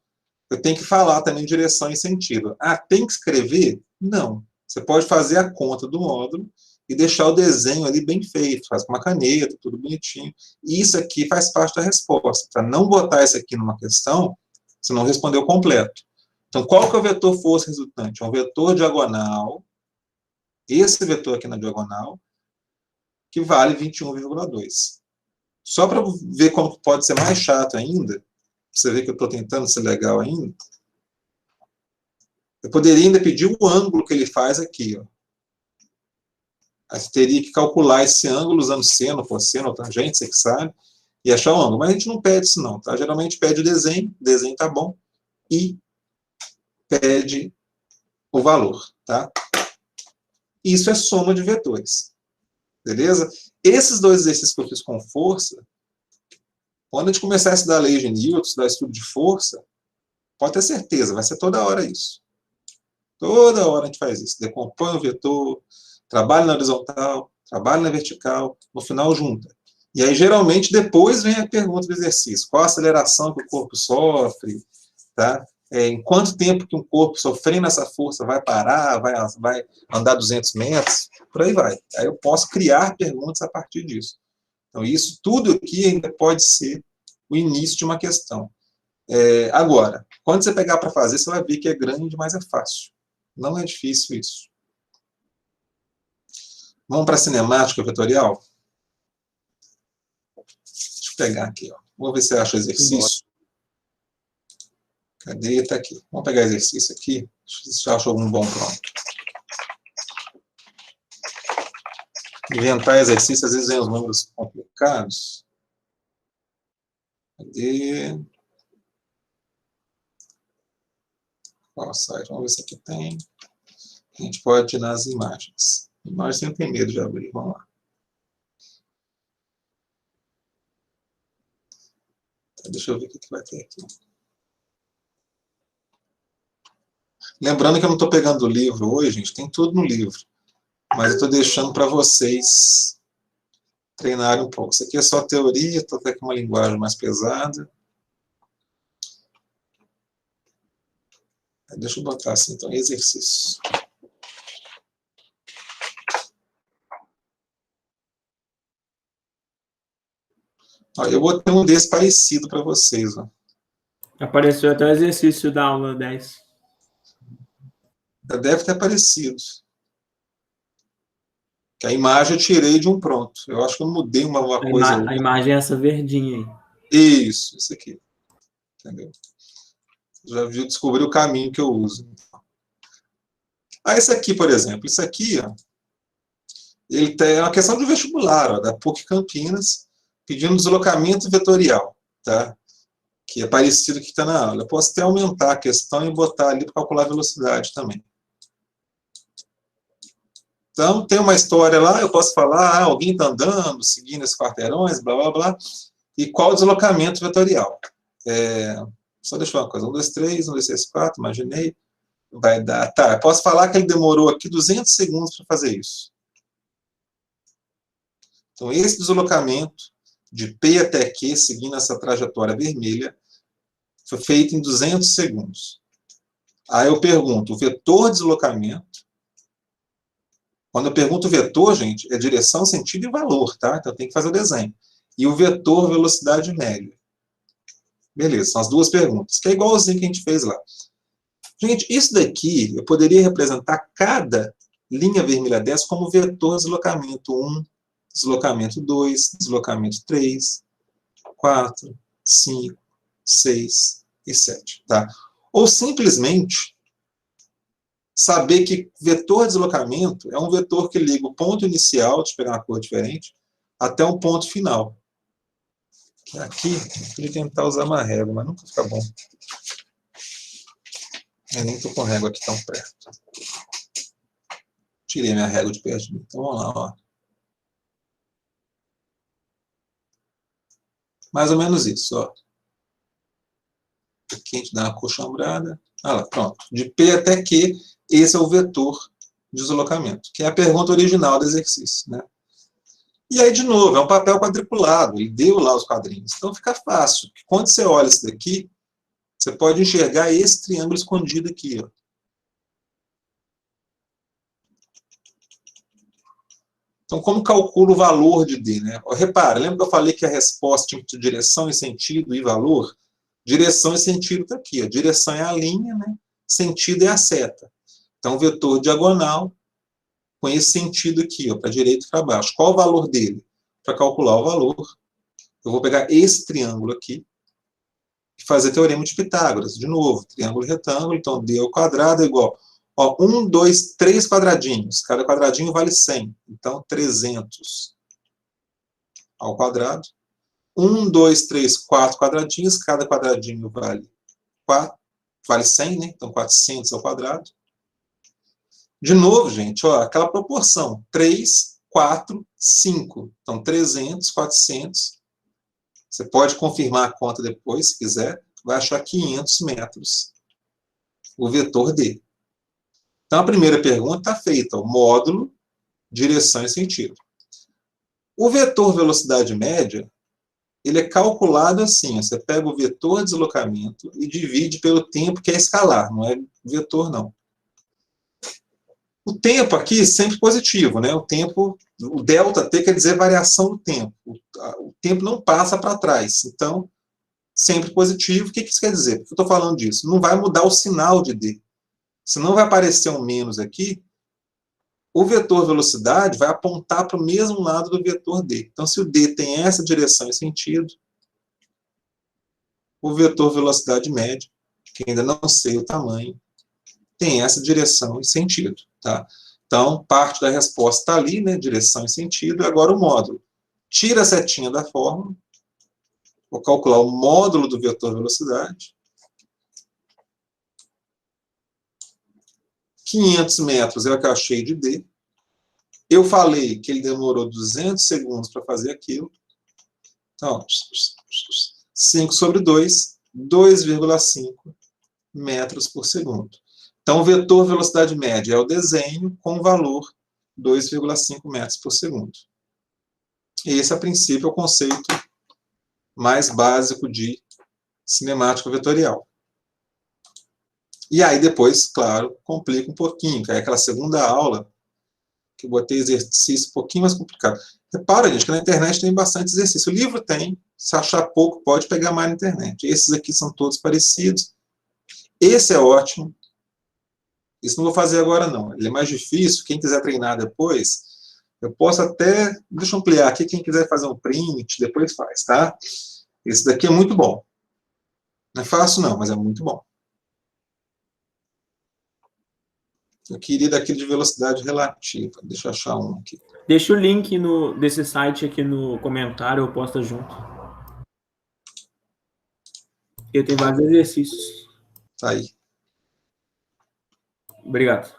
eu tenho que falar também direção e sentido. Ah, tem que escrever? Não. Você pode fazer a conta do módulo e deixar o desenho ali bem feito, faz com uma caneta, tudo bonitinho. E isso aqui faz parte da resposta. Para não botar isso aqui numa questão, você não respondeu completo. Então, qual que é o vetor força resultante? É um vetor diagonal, esse vetor aqui na diagonal, que vale 21,2. Só para ver como pode ser mais chato ainda, você ver que eu estou tentando ser legal ainda, eu poderia ainda pedir o ângulo que ele faz aqui, ó. Aí você teria que calcular esse ângulo usando seno, cosseno, tangente, você que sabe, e achar o ângulo. Mas a gente não pede isso não, tá? Geralmente pede o desenho tá bom, e pede o valor, tá? Isso é soma de vetores, beleza? Esses dois exercícios que eu fiz com força, quando a gente começar a estudar a lei de Newton, estudar estudo de força, pode ter certeza, vai ser toda hora isso. Toda hora a gente faz isso. Decompõe o vetor, trabalha na horizontal, trabalha na vertical, no final junta. E aí, geralmente, depois vem a pergunta do exercício. Qual a aceleração que o corpo sofre? Tá? Em quanto tempo que um corpo sofrendo essa força vai parar, vai andar 200 metros? Por aí vai. Aí eu posso criar perguntas a partir disso. Então, isso tudo aqui ainda pode ser o início de uma questão. Agora, quando você pegar para fazer, você vai ver que é grande, mas é fácil. Não é difícil isso. Vamos para a cinemática vetorial? Deixa eu pegar aqui. Ó. Vou ver se eu acho o exercício. Cadê? Está aqui. Vamos pegar exercício aqui. Deixa eu ver se eu acho algum bom pronto. Inventar exercício, às vezes vem os números complicados. Cadê? Qual site? Vamos ver se aqui tem. A gente pode ir nas imagens. Imagens sempre tem medo de abrir. Vamos lá. Deixa eu ver o que vai ter aqui. Lembrando que eu não estou pegando o livro hoje, gente. Tem tudo no livro. Mas eu estou deixando para vocês treinarem um pouco. Isso aqui é só teoria, estou até com uma linguagem mais pesada. Deixa eu botar assim, então, exercício. Ó, eu vou ter um desse parecido para vocês. Ó. Apareceu até o exercício da aula 10. Já deve ter aparecido. Que a imagem eu tirei de um pronto. Eu acho que eu mudei uma coisa. A imagem é essa verdinha aí. Isso aqui. Entendeu? Já descobri o caminho que eu uso. Esse aqui, por exemplo. Isso aqui, ó, ele tem uma questão de vestibular, ó, da PUC Campinas, pedindo deslocamento vetorial, tá? Que é parecido com o que está na aula. Eu posso até aumentar a questão e botar ali para calcular a velocidade também. Então, tem uma história lá, eu posso falar, alguém está andando, seguindo esses quarteirões, blá, blá, blá, e qual o deslocamento vetorial? Só deixa eu ver uma coisa, 1, 2, 3, 1, 2, 3, 4, imaginei, vai dar, tá, eu posso falar que ele demorou aqui 200 segundos para fazer isso. Então, esse deslocamento de P até Q, seguindo essa trajetória vermelha, foi feito em 200 segundos. Aí eu pergunto, o vetor de deslocamento, quando eu pergunto o vetor, gente, é direção, sentido e valor, tá? Então tem que fazer o desenho. E o vetor velocidade média. Beleza, são as duas perguntas, que é igualzinho que a gente fez lá. Gente, isso daqui, eu poderia representar cada linha vermelha dessa como vetor de deslocamento 1, deslocamento 2, deslocamento 3, 4, 5, 6 e 7, tá? Ou simplesmente saber que vetor de deslocamento é um vetor que liga o ponto inicial, deixa eu pegar uma cor diferente, até um ponto final. Aqui, eu queria tentar usar uma régua, mas nunca fica bom. Eu nem estou com a régua aqui tão perto. Tirei minha régua de perto de mim. Então vamos lá, ó. Mais ou menos isso, ó. Aqui a gente dá uma coxambrada. Ah lá, pronto. De P até Q, esse é o vetor de deslocamento, que é a pergunta original do exercício, né? E aí, de novo, é um papel quadriculado, ele deu lá os quadrinhos. Então fica fácil. Quando você olha isso daqui, você pode enxergar esse triângulo escondido aqui, ó. Então, como calcula o valor de D, né? Repara, lembra que eu falei que a resposta tinha que ter direção e sentido e valor? Direção e sentido está aqui. A direção é a linha, né? Sentido é a seta. Então, vetor diagonal com esse sentido aqui, para a direita e para baixo. Qual o valor dele? Para calcular o valor, eu vou pegar esse triângulo aqui, fazer teorema de Pitágoras. De novo, triângulo e retângulo, então d ao quadrado é igual. Ó, 1, 2, 3 quadradinhos. Cada quadradinho vale 100. Então, 300 ao quadrado. 1, 2, 3, 4 quadradinhos. Cada quadradinho vale 4. Vale 100, né? Então, 400 ao quadrado. De novo, gente, ó, aquela proporção. 3, 4, 5. Então, 300, 400. Você pode confirmar a conta depois, se quiser. Vai achar 500 metros. O vetor D. Então, a primeira pergunta está feita. O módulo, direção e sentido. O vetor velocidade média, ele é calculado assim. Você pega o vetor de deslocamento e divide pelo tempo, que é escalar. Não é vetor, não. O tempo aqui é sempre positivo, né? O tempo, o delta T quer dizer variação do tempo. O tempo não passa para trás. Então, sempre positivo. O que isso quer dizer? Por que eu estou falando disso? Não vai mudar o sinal de D. Se não vai aparecer um menos aqui, o vetor velocidade vai apontar para o mesmo lado do vetor D. Então, se o D tem essa direção e sentido, o vetor velocidade média, que ainda não sei o tamanho, tem essa direção e sentido. Tá? Então, parte da resposta está ali, né? Direção e sentido. Agora o módulo. Tira a setinha da fórmula. Vou calcular o módulo do vetor velocidade. 500 metros é o que eu achei de D. Eu falei que ele demorou 200 segundos para fazer aquilo. Então, 5 sobre 2, 2,5 metros por segundo. Então, o vetor velocidade média é o desenho com o valor 2,5 metros por segundo. E esse, a princípio, é o conceito mais básico de cinemática vetorial. E aí, depois, claro, complica um pouquinho, que é aquela segunda aula que eu botei exercício um pouquinho mais complicado. Repara, gente, que na internet tem bastante exercício. O livro tem, se achar pouco, pode pegar mais na internet. Esses aqui são todos parecidos. Esse é ótimo. Isso não vou fazer agora, não. Ele é mais difícil. Quem quiser treinar depois, eu posso até... Deixa eu ampliar aqui. Quem quiser fazer um print, depois faz, tá? Esse daqui é muito bom. Não é fácil, não, mas é muito bom. Eu queria daquele de velocidade relativa. Deixa eu achar um aqui. Deixa o link desse site aqui no comentário, eu posto junto. Eu tenho vários exercícios. Tá aí. Obrigado.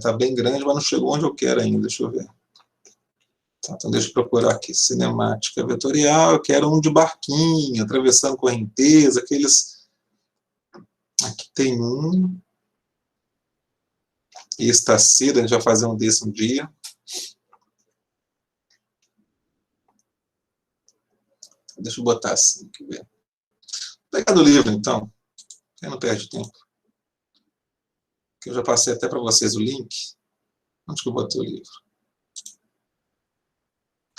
Tá bem grande, mas não chegou onde eu quero ainda. Deixa eu ver. Tá, então deixa eu procurar aqui. Cinemática vetorial. Eu quero um de barquinho, atravessando correnteza, aqueles... Aqui tem um. Esse está cedo, a gente vai fazer um desse um dia. Deixa eu botar assim, aqui ver. Vou pegar do livro, então. Quem não perde tempo. Que eu já passei até para vocês o link. Onde que eu botei o livro?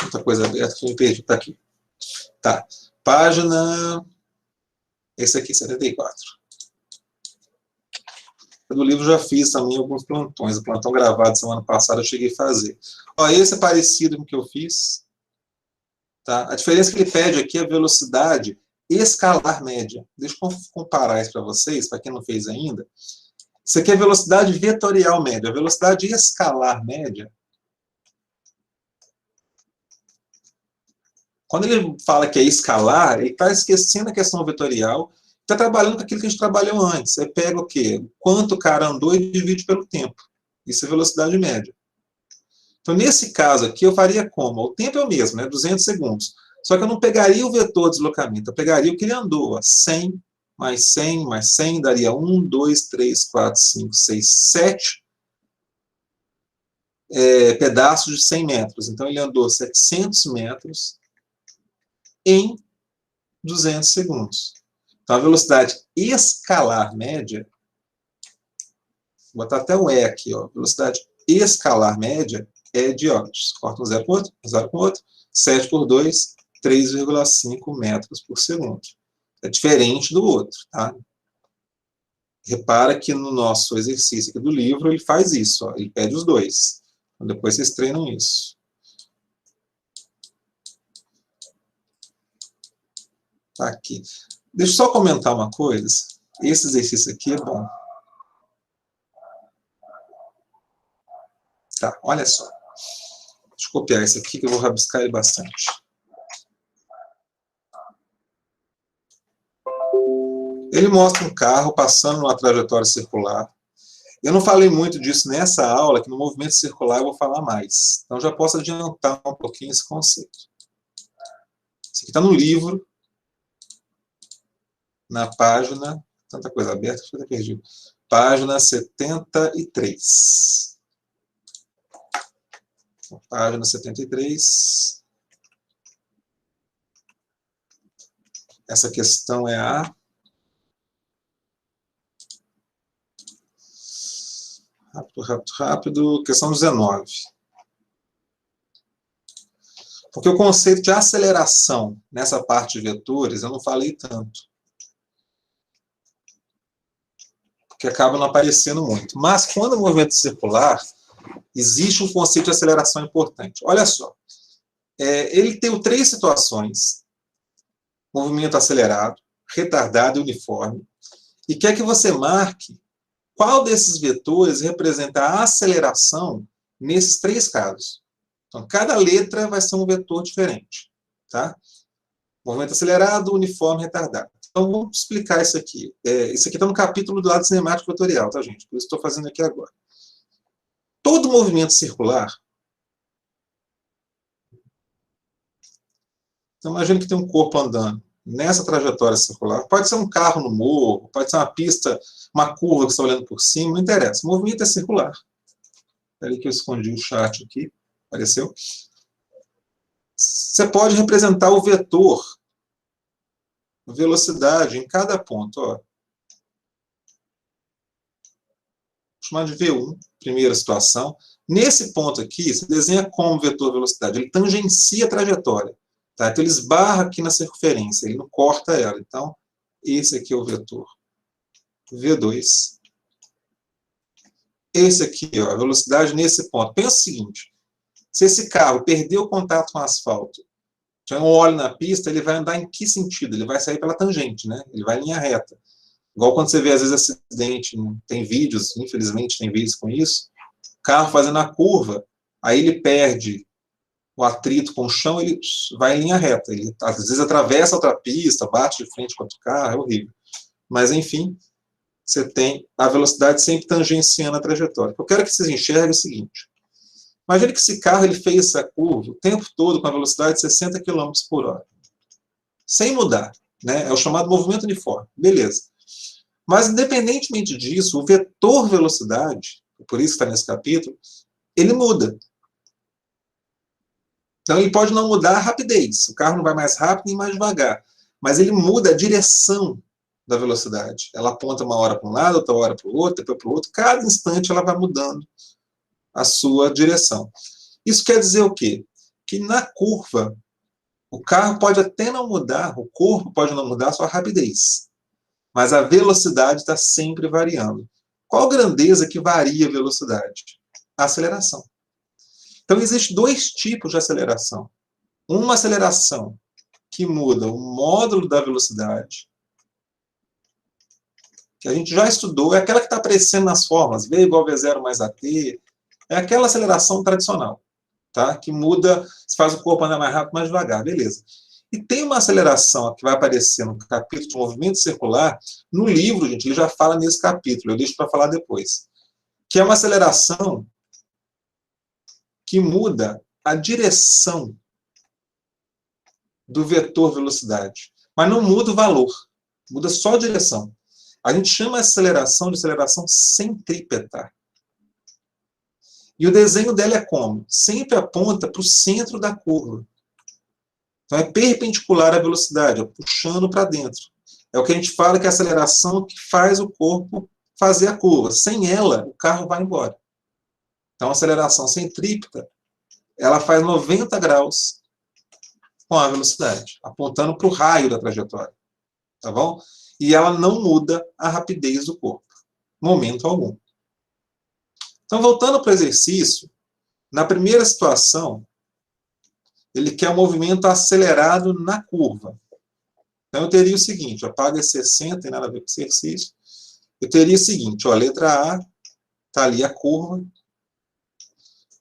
Muita coisa aberta que eu me perdi. Está aqui. Tá. Página... Esse aqui, 74. Do livro já fiz também alguns plantões. O plantão gravado semana passada eu cheguei a fazer. Ó, esse é parecido com o que eu fiz. Tá? A diferença que ele pede aqui é a velocidade escalar média. Deixa eu comparar isso para vocês, para quem não fez ainda. Isso aqui é velocidade vetorial média. A velocidade escalar média, quando ele fala que é escalar, ele está esquecendo a questão vetorial, está trabalhando com aquilo que a gente trabalhou antes. Você pega o quê? Quanto o cara andou e divide pelo tempo. Isso é velocidade média. Então, nesse caso aqui, eu faria como? O tempo é o mesmo, né? 200 segundos. Só que eu não pegaria o vetor de deslocamento, eu pegaria o que ele andou. 100 mais 100 mais 100 daria 1, 2, 3, 4, 5, 6, 7 pedaços de 100 metros. Então, ele andou 700 metros em 200 segundos. Então, a velocidade escalar média, vou botar até o E aqui, ó, velocidade escalar média é de, ó, corta um zero com outro, 7 por 2, 3,5 metros por segundo. É diferente do outro, tá? Repara que no nosso exercício aqui do livro, ele faz isso, ó, ele pede os dois. Então, depois vocês treinam isso. Tá aqui. Deixa eu só comentar uma coisa. Esse exercício aqui é bom. Tá, olha só. Deixa eu copiar esse aqui, que eu vou rabiscar ele bastante. Ele mostra um carro passando numa trajetória circular. Eu não falei muito disso nessa aula, que no movimento circular eu vou falar mais. Então, já posso adiantar um pouquinho esse conceito. Isso aqui está no livro, na página... Tanta coisa aberta, acho que eu perdi. Página 73. Página 73. Essa questão é a... Rápido. Questão 19. Porque o conceito de aceleração nessa parte de vetores, eu não falei tanto. Porque acaba não aparecendo muito. Mas, quando o movimento circular, existe um conceito de aceleração importante. Olha só. Ele tem 3 situações. Movimento acelerado, retardado e uniforme. E quer que você marque qual desses vetores representa a aceleração nesses 3 casos. Então, cada letra vai ser um vetor diferente. Tá? Movimento acelerado, uniforme, retardado. Então, vamos explicar isso aqui. Isso aqui está no capítulo do lado cinemático vetorial, tá, gente? Por isso estou fazendo aqui agora. Todo movimento circular... Então, imagina que tem um corpo andando nessa trajetória circular. Pode ser um carro no morro, pode ser uma pista, uma curva que você está olhando por cima, não interessa. O movimento é circular. Espera aí que eu escondi o chat aqui. Apareceu? Você pode representar o vetor, velocidade, em cada ponto. Ó. Vou chamar de V1, primeira situação. Nesse ponto aqui, você desenha como vetor velocidade. Ele tangencia a trajetória. Tá? Então, ele esbarra aqui na circunferência, ele não corta ela. Então, esse aqui é o vetor V2. Esse aqui, ó, a velocidade nesse ponto. Pensa o seguinte, se esse carro perdeu o contato com o asfalto, tiver um óleo na pista, ele vai andar em que sentido? Ele vai sair pela tangente, né? Ele vai em linha reta. Igual quando você vê, às vezes, acidente, tem vídeos, infelizmente tem vídeos com isso, o carro fazendo a curva, aí ele perde o atrito com o chão, ele vai em linha reta. Ele, às vezes, atravessa outra pista, bate de frente com outro carro, é horrível. Mas, enfim, você tem a velocidade sempre tangenciando a trajetória. O que eu quero que vocês enxerguem é o seguinte. Imagine que esse carro ele fez essa curva o tempo todo com a velocidade de 60 km por hora. Sem mudar. Né? É o chamado movimento uniforme. Beleza. Mas, independentemente disso, o vetor velocidade, por isso que está nesse capítulo, ele muda. Então, ele pode não mudar a rapidez. O carro não vai mais rápido nem mais devagar. Mas ele muda a direção da velocidade. Ela aponta uma hora para um lado, outra hora para o outro, depois para o outro. Cada instante ela vai mudando a sua direção. Isso quer dizer o quê? Que na curva, o carro pode até não mudar, o corpo pode não mudar a sua rapidez. Mas a velocidade está sempre variando. Qual grandeza que varia a velocidade? A aceleração. Então, existem 2 tipos de aceleração. Uma aceleração que muda o módulo da velocidade, que a gente já estudou, é aquela que está aparecendo nas fórmulas, V igual a V0 mais AT, é aquela aceleração tradicional, tá? Que muda, se faz o corpo andar mais rápido, mais devagar, beleza. E tem uma aceleração que vai aparecer no capítulo de movimento circular, no livro, gente, ele já fala nesse capítulo, eu deixo para falar depois, que é uma aceleração que muda a direção do vetor velocidade. Mas não muda o valor, muda só a direção. A gente chama essa aceleração de aceleração centrípeta. E o desenho dela é como? Sempre aponta para o centro da curva. Então é perpendicular à velocidade, é puxando para dentro. É o que a gente fala que é a aceleração que faz o corpo fazer a curva. Sem ela, o carro vai embora. Então, a aceleração centrípeta, ela faz 90 graus com a velocidade, apontando para o raio da trajetória. Tá bom? E ela não muda a rapidez do corpo, momento algum. Então, voltando para o exercício, na primeira situação, ele quer um movimento acelerado na curva. Então, eu teria o seguinte, eu apago esse 60, tem nada a ver com exercício. Eu teria o seguinte, ó, letra A, está ali a curva,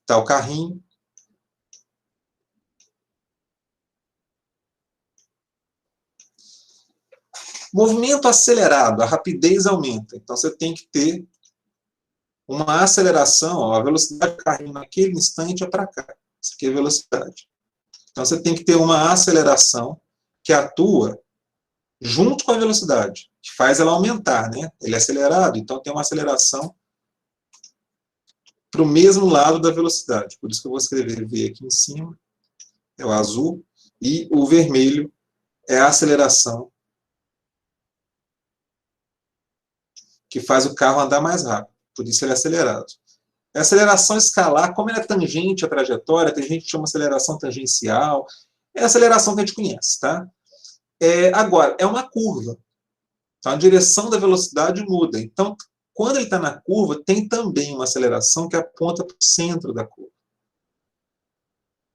está o carrinho. Movimento acelerado, a rapidez aumenta. Então, você tem que ter uma aceleração, ó, a velocidade do carrinho naquele instante é para cá. Isso aqui é velocidade. Então, você tem que ter uma aceleração que atua junto com a velocidade, que faz ela aumentar, né? Ele é acelerado, então tem uma aceleração para o mesmo lado da velocidade. Por isso que eu vou escrever V aqui em cima, é o azul, e o vermelho é a aceleração que faz o carro andar mais rápido. Por isso ele é acelerado. A aceleração escalar, como ela é tangente à trajetória, tem gente que chama aceleração tangencial, é a aceleração que a gente conhece, tá? Agora, é uma curva. Então, a direção da velocidade muda. Então, quando ele está na curva, tem também uma aceleração que aponta para o centro da curva.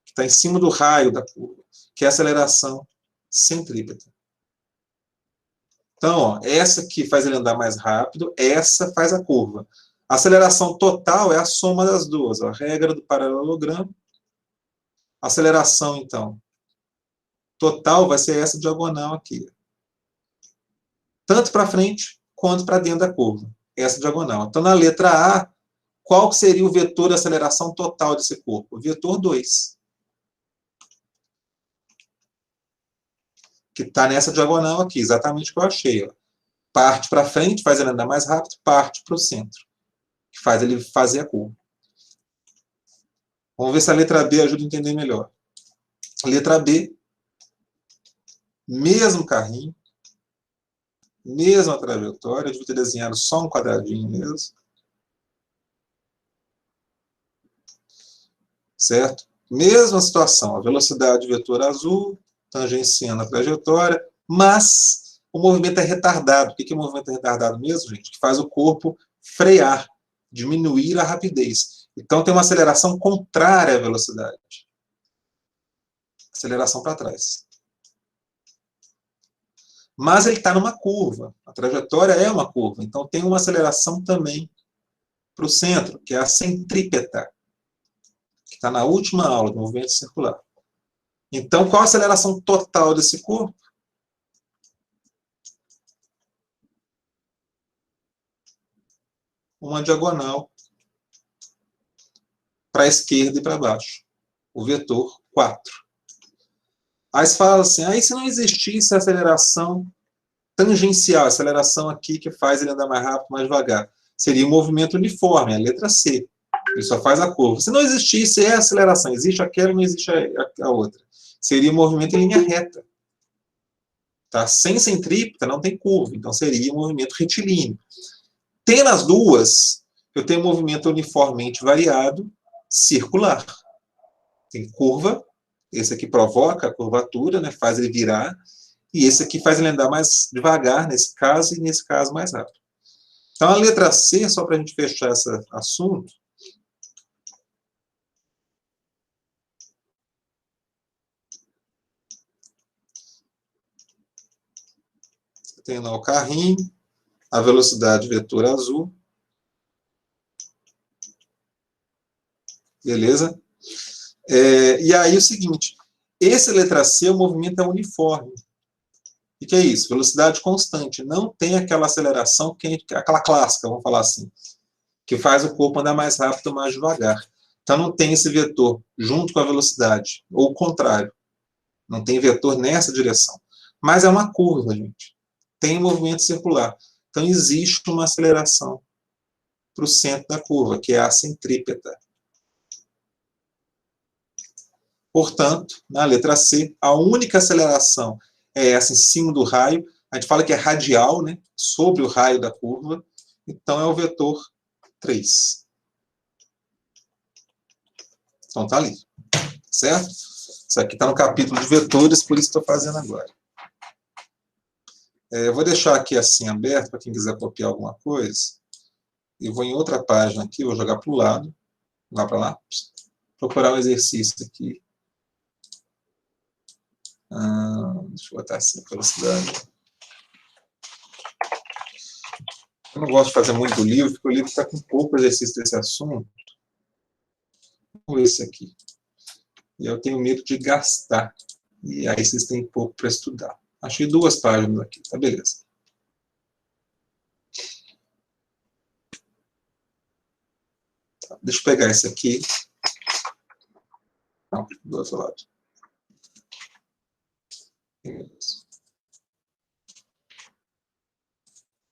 Que está em cima do raio da curva, que é a aceleração centrípeta. Então, ó, essa aqui faz ele andar mais rápido, essa faz a curva. A aceleração total é a soma das duas. Ó, a regra do paralelogramo. A aceleração, então, total vai ser essa diagonal aqui. Tanto para frente quanto para dentro da curva. Essa diagonal. Então, na letra A, qual seria o vetor de aceleração total desse corpo? O vetor 2. Que está nessa diagonal aqui, exatamente o que eu achei. Ó. Parte para frente, faz ele andar mais rápido, parte para o centro, que faz ele fazer a curva. Vamos ver se a letra B ajuda a entender melhor. Letra B, mesmo carrinho, mesma trajetória, eu devia ter desenhado só um quadradinho mesmo. Certo? Mesma situação, a velocidade vetor azul, tangenciando a trajetória, mas o movimento é retardado. O que é movimento retardado mesmo, gente? Que faz o corpo frear, diminuir a rapidez. Então tem uma aceleração contrária à velocidade. Aceleração para trás. Mas ele está numa curva. A trajetória é uma curva. Então tem uma aceleração também para o centro, que é a centrípeta, que está na última aula do movimento circular. Então, qual a aceleração total desse corpo? Uma diagonal para a esquerda e para baixo. O vetor 4. Aí você fala assim, aí se não existisse a aceleração tangencial, a aceleração aqui que faz ele andar mais rápido, mais devagar, seria um movimento uniforme, a letra C. Ele só faz a curva. Se não existisse a aceleração, existe aquela, não existe a outra. Seria um movimento em linha reta. Tá? Sem centrípeta não tem curva, então seria um movimento retilíneo. Tendo as duas, eu tenho um movimento uniformemente variado, circular. Tem curva, esse aqui provoca a curvatura, né, faz ele virar, e esse aqui faz ele andar mais devagar, nesse caso, e nesse caso mais rápido. Então, a letra C, só para a gente fechar esse assunto, tem lá o carrinho, a velocidade vetor azul, beleza? E aí o seguinte, esse letra C, o movimento é uniforme. O que é isso? Velocidade constante. Não tem aquela aceleração, aquela clássica, vamos falar assim, que faz o corpo andar mais rápido ou mais devagar. Então não tem esse vetor junto com a velocidade, ou o contrário. Não tem vetor nessa direção. Mas é uma curva, gente. Tem movimento circular. Então existe uma aceleração para o centro da curva, que é a centrípeta. Portanto, na letra C, a única aceleração é essa em cima do raio. A gente fala que é radial, né? Sobre o raio da curva. Então é o vetor 3. Então está ali. Certo? Isso aqui está no capítulo de vetores, por isso estou fazendo agora. Eu vou deixar aqui assim aberto, para quem quiser copiar alguma coisa. E vou em outra página aqui, vou jogar para o lado. Lá para lá. Procurar um exercício aqui. Deixa eu botar assim, velocidade. Eu não gosto de fazer muito livro, porque o livro está com pouco exercício desse assunto. Vamos ver esse aqui. E eu tenho medo de gastar. E aí vocês têm pouco para estudar. Achei 2 páginas aqui, tá beleza. Tá, deixa eu pegar esse aqui. Não, do outro lado. Isso.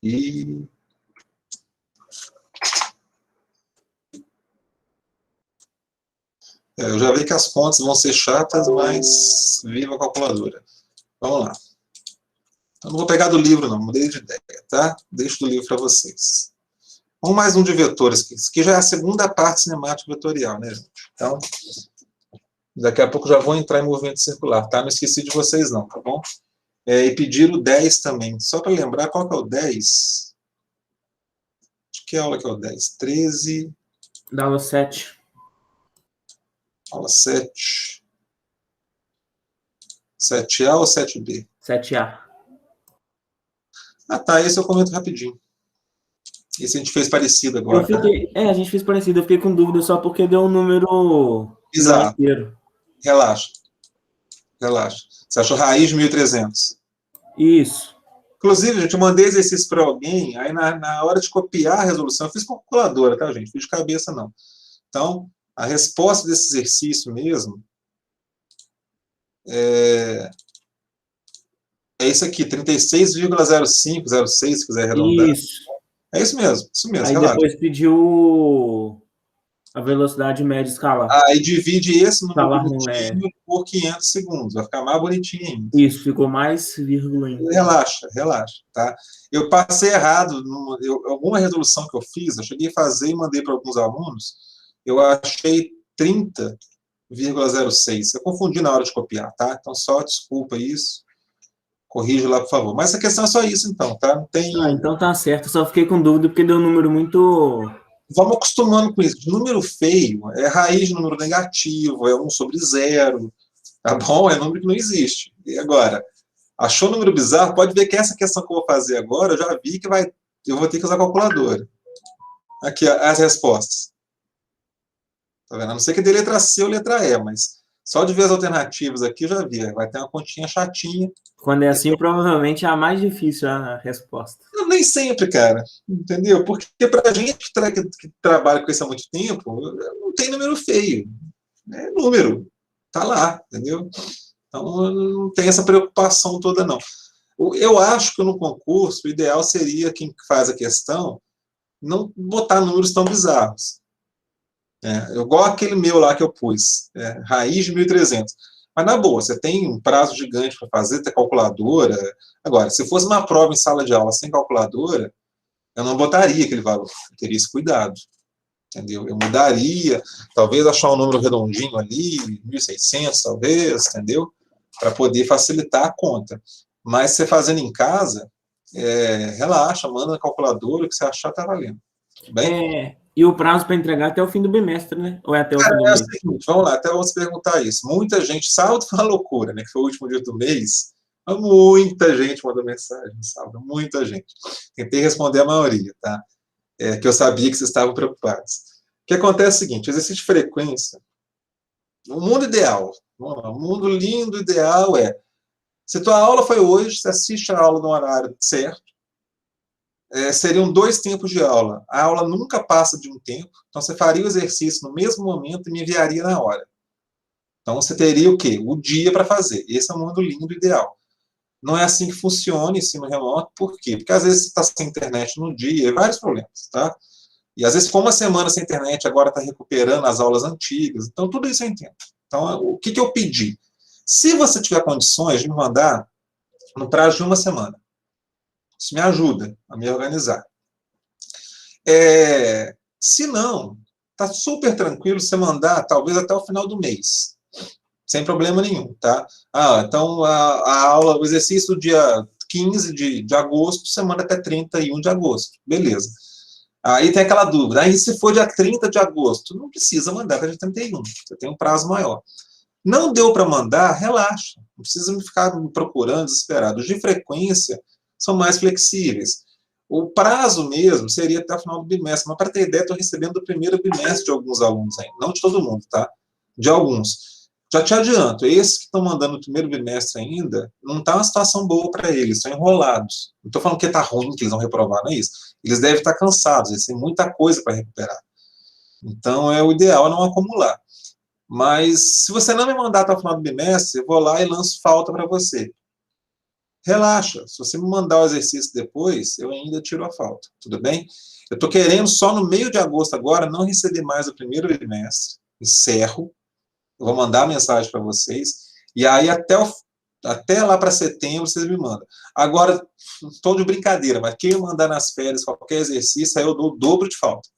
E... eu já vi que as contas vão ser chatas, mas viva a calculadora. Vamos lá. Eu não vou pegar do livro, não. Mudei de ideia, tá? Deixo do livro para vocês. Vamos mais um de vetores. Isso aqui já é a segunda parte cinemática vetorial, né, gente? Então, daqui a pouco já vou entrar em movimento circular, tá? Não esqueci de vocês, não, tá bom? E pedir o 10 também. Só para lembrar, qual que é o 10? De que aula que é o 10? 13... Da aula 7. Aula 7. 7A ou 7B? 7A. Ah, tá. Esse eu comento rapidinho. Esse a gente fez parecido agora. A gente fez parecido. Eu fiquei com dúvida só porque deu um número... Exato. Relaxa. Relaxa. Você achou raiz de 1.300? Isso. Inclusive, gente, eu mandei exercício para alguém, aí na hora de copiar a resolução, eu fiz com calculadora, tá, gente? Fiz de cabeça, não. Então, a resposta desse exercício mesmo é isso aqui, 36,0506, se quiser arredondar. Isso. É isso mesmo, Aí relaxa. depois pediu a velocidade média escalar. Aí divide esse número bonitinho por 500 segundos, vai ficar mais bonitinho ainda. Isso, ficou mais vírgula ainda. Relaxa, tá? Eu passei errado, alguma resolução que eu fiz, eu cheguei a fazer e mandei para alguns alunos, eu achei 30,06. Eu confundi na hora de copiar, tá? Então só desculpa isso, corrija lá, por favor. Mas essa questão é só isso, então, tá? Não tem... então tá certo, só fiquei com dúvida porque deu um número muito... Vamos acostumando com isso. Número feio é raiz de número negativo, é 1/0, tá bom? É número que não existe. E agora, achou número bizarro? Pode ver que essa questão que eu vou fazer agora, eu já vi que eu vou ter que usar a calculadora. Aqui, as respostas. Tá vendo? A não ser que dê letra C ou letra E, mas só de ver as alternativas aqui, eu já vi. Vai ter uma continha chatinha. Quando é assim, provavelmente é a mais difícil a resposta. Nem sempre, cara. Entendeu? Porque pra gente que trabalha com isso há muito tempo, não tem número feio. É número. Tá lá, entendeu? Então, não tem essa preocupação toda, não. Eu acho que no concurso, o ideal seria quem faz a questão não botar números tão bizarros. Igual aquele meu lá que eu pus, raiz de 1.300. Mas, na boa, você tem um prazo gigante para fazer, ter calculadora. Agora, se fosse uma prova em sala de aula sem calculadora, eu não botaria aquele valor. Eu teria esse cuidado. Entendeu? Eu mudaria, talvez achar um número redondinho ali, 1.600, talvez, entendeu? Para poder facilitar a conta. Mas você fazendo em casa, relaxa, manda na calculadora, o que você achar tá valendo. Tudo bem? E o prazo para entregar até o fim do bimestre, né? Ou é até o fim do mês? Seguinte, vamos lá, até vamos perguntar isso. Muita gente, sábado foi uma loucura, né? Que foi o último dia do mês. Muita gente mandou mensagem no sábado, muita gente. Tentei responder a maioria, tá? Que eu sabia que vocês estavam preocupados. O que acontece é o seguinte, exercício de frequência, o mundo ideal, o mundo lindo, ideal se tua aula foi hoje, você assiste a aula no horário certo, seriam 2 tempos de aula. A aula nunca passa de um tempo, então você faria o exercício no mesmo momento e me enviaria na hora. Então você teria o quê? O dia para fazer. Esse é o mundo lindo, ideal. Não é assim que funciona ensino remoto, por quê? Porque às vezes você está sem internet no dia, vários problemas, tá? E às vezes, com uma semana sem internet, agora está recuperando as aulas antigas, então tudo isso eu entendo. Então, o que eu pedi? Se você tiver condições de me mandar no prazo de uma semana, isso me ajuda a me organizar. Se não, está super tranquilo você mandar, talvez até o final do mês. Sem problema nenhum, tá? Então, a aula, o exercício do dia 15 de agosto, você manda até 31 de agosto. Beleza. Aí tem aquela dúvida. Aí, se for dia 30 de agosto, não precisa mandar até dia 31. Você tem um prazo maior. Não deu para mandar, relaxa. Não precisa me ficar me procurando desesperado. Os de frequência são mais flexíveis. O prazo mesmo seria até o final do bimestre, mas para ter ideia, estou recebendo do primeiro bimestre de alguns alunos ainda, não de todo mundo, tá? De alguns. Já te adianto, esses que estão mandando no primeiro bimestre ainda, não está uma situação boa para eles, estão enrolados. Não estou falando que está ruim, que eles vão reprovar, não é isso. Eles devem estar cansados, eles têm muita coisa para recuperar. Então, o ideal é não acumular. Mas, se você não me mandar até o final do bimestre, eu vou lá e lanço falta para você. Relaxa, se você me mandar o exercício depois, eu ainda tiro a falta, tudo bem? Eu estou querendo só no meio de agosto agora não receber mais o primeiro bimestre, encerro, eu vou mandar a mensagem para vocês, e aí até lá para setembro vocês me mandam. Agora, estou de brincadeira, mas quem mandar nas férias qualquer exercício, aí eu dou o dobro de falta,